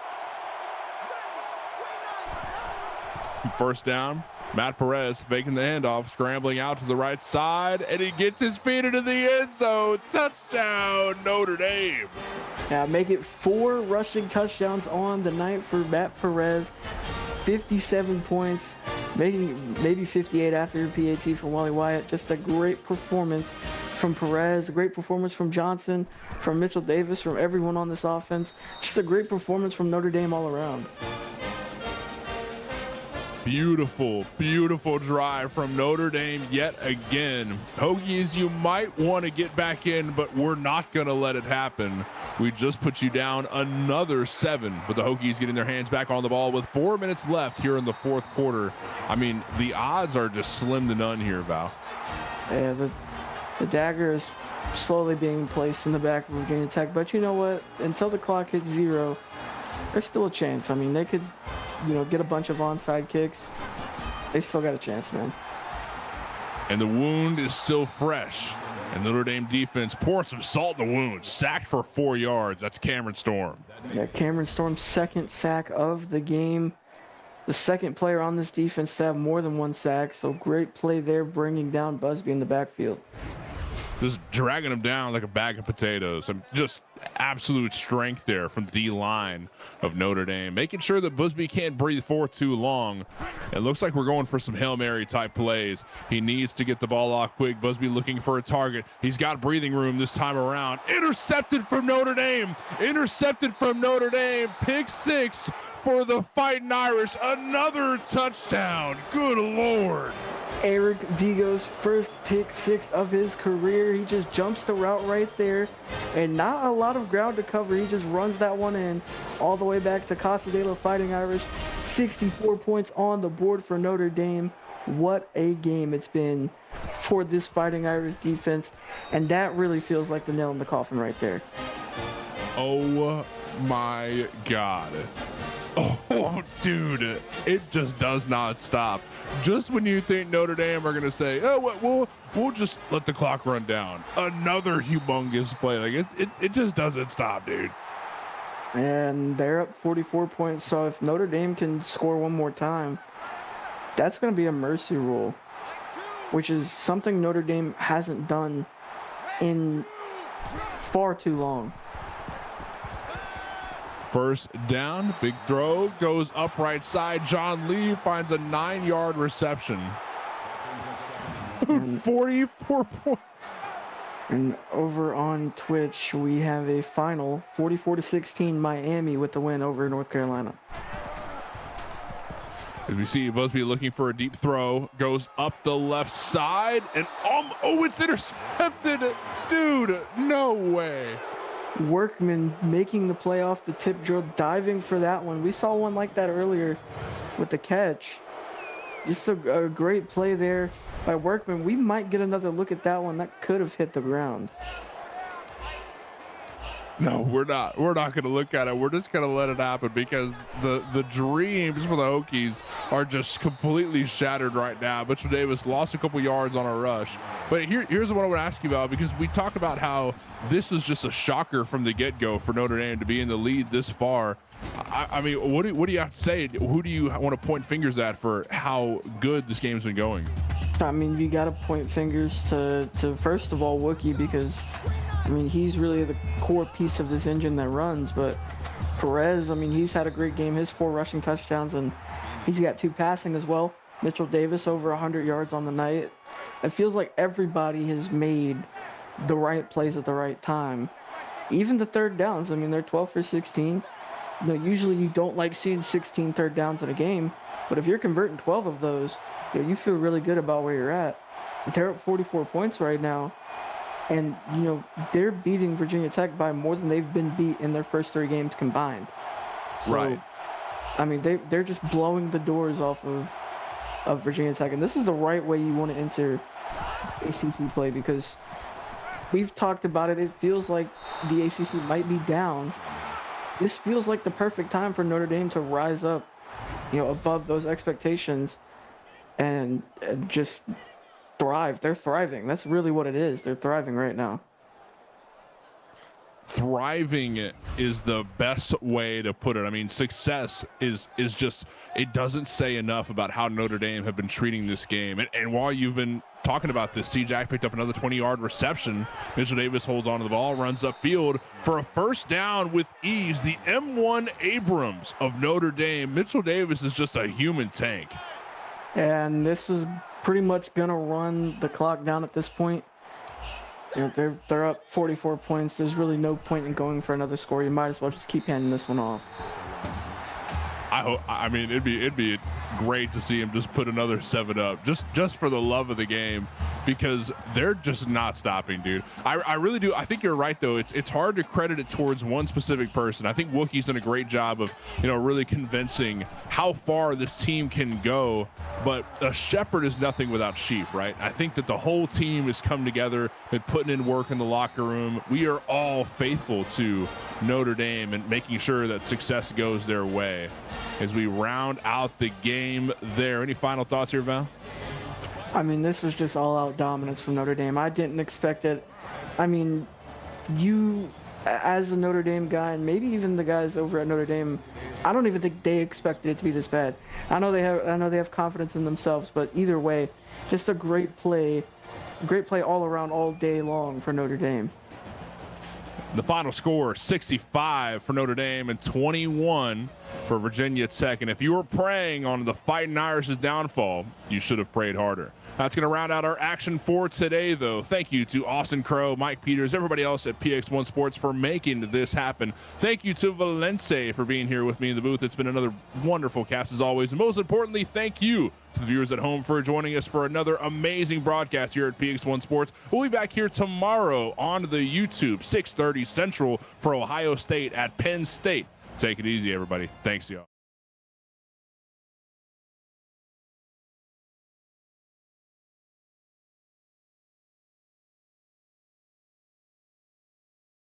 1st down. Matt Perez faking the handoff, scrambling out to the right side, and he gets his feet into the end zone. Touchdown, Notre Dame. Now make it 4 rushing touchdowns on the night for Matt Perez. 57 points, maybe 58 after PAT from Wally Wyatt. Just a great performance from Perez, a great performance from Johnson, from Mitchell Davis, from everyone on this offense. Just a great performance from Notre Dame all around. Beautiful, beautiful drive from Notre Dame yet again. Hokies, you might want to get back in, but we're not going to let it happen. We just put you down another 7, with the Hokies getting their hands back on the ball with 4 minutes left here in the 4th quarter. I mean, the odds are just slim to none here, Val. Yeah, the dagger is slowly being placed in the back of Virginia Tech, but you know what? Until the clock hits 0, there's still a chance. I mean, they could, get a bunch of onside kicks. They still got a chance, man. And the wound is still fresh. And Notre Dame defense poured some salt in the wound. Sacked for 4 yards. That's Cameron Storm. Yeah, Cameron Storm's 2nd sack of the game. The 2nd player on this defense to have more than 1 sack. So great play there, bringing down Busby in the backfield. Just dragging him down like a bag of potatoes. Just absolute strength there from the D-line of Notre Dame. Making sure that Busby can't breathe for too long. It looks like we're going for some Hail Mary type plays. He needs to get the ball off quick. Busby looking for a target. He's got breathing room this time around. Intercepted from Notre Dame. Intercepted from Notre Dame. Pick 6 for the Fighting Irish. Another touchdown. Good Lord. Eric Vigo's first pick 6 of his career. He just jumps the route right there, and not a lot of ground to cover. He just runs that one in all the way back to Casadelo Fighting Irish. 64 points on the board for Notre Dame. What a game it's been for this Fighting Irish defense, and that really feels like the nail in the coffin right there. Oh my God. Oh, dude, it just does not stop. Just when you think Notre Dame are going to say, oh, we'll just let the clock run down. Another humongous play. Like it just doesn't stop, dude. And they're up 44 points. So if Notre Dame can score one more time, that's going to be a mercy rule, which is something Notre Dame hasn't done in far too long. First down, big throw, goes up right side. John Lee finds a 9-yard reception. 44 points. And over on Twitch, we have a final 44-16 Miami with the win over North Carolina. As we see Busby looking for a deep throw, goes up the left side, and oh, it's intercepted. Dude, no way. Workman making the play off the tip drill, diving for that one. We saw one like that earlier with the catch. Just a great play there by Workman. We might get another look at that one. That could have hit the ground. No, we're not. We're not going to look at it. We're just going to let it happen because the dreams for the Hokies are just completely shattered right now. Mitchell Davis lost a couple yards on a rush. But here's what I want to ask you about, because we talked about how this was just a shocker from the get-go for Notre Dame to be in the lead this far. I mean, what do you have to say? Who do you want to point fingers at for how good this game's been going? I mean, you got to point fingers to first of all Wookie, because I mean he's really the core piece of this engine that runs. But Perez, I mean, he's had a great game. His 4 rushing touchdowns, and he's got 2 passing as well. Mitchell Davis over 100 yards on the night. It feels like everybody has made the right plays at the right time. Even the third downs. I mean, they're 12 for 16. You know, usually you don't like seeing 16 third downs in a game, but if you're converting 12 of those, you know, you feel really good about where you're at. They're up 44 points right now, and you know they're beating Virginia Tech by more than they've been beat in their first 3 games combined. So, right. I mean, they're just blowing the doors off of Virginia Tech, and this is the right way you want to enter ACC play, because we've talked about it. It feels like the ACC might be down. This feels like the perfect time for Notre Dame to rise up, you know, above those expectations and just thrive. They're thriving. That's really what it is. They're thriving right now. Thriving is the best way to put it. I mean, success is just, it doesn't say enough about how Notre Dame have been treating this game. And while you've been talking about this, C-Jack picked up another 20-yard reception. Mitchell Davis holds onto the ball, runs upfield for a first down with ease. The M1 Abrams of Notre Dame. Mitchell Davis is just a human tank. And this is pretty much going to run the clock down at this point. You know, they're up 44 points. There's really no point in going for another score. You might as well just keep handing this one off. I mean, it'd be great to see him just put another 7 up, just for the love of the game, because they're just not stopping, dude. I really do. I think you're right, though. It's hard to credit it towards one specific person. I think Wookie's done a great job of, you know, really convincing how far this team can go. But a shepherd is nothing without sheep, right? I think that the whole team has come together, been putting in work in the locker room. We are all faithful to Notre Dame and making sure that success goes their way as we round out the game there. Any final thoughts here, Val? I mean, this was just all-out dominance from Notre Dame. I didn't expect it. I mean, you, as a Notre Dame guy, and maybe even the guys over at Notre Dame, I don't even think they expected it to be this bad. I know they have confidence in themselves, but either way, just a great play all around, all day long for Notre Dame. The final score, 65 for Notre Dame and 21 for Virginia Tech. And if you were preying on the Fighting Irish's downfall, you should have prayed harder. That's going to round out our action for today, though. Thank you to Austin Crow, Mike Peters, everybody else at PX1 Sports for making this happen. Thank you to Valence for being here with me in the booth. It's been another wonderful cast as always. And most importantly, thank you to the viewers at home for joining us for another amazing broadcast here at PX1 Sports. We'll be back here tomorrow on the YouTube, 6:30 Central for Ohio State at Penn State. Take it easy, everybody. Thanks, y'all.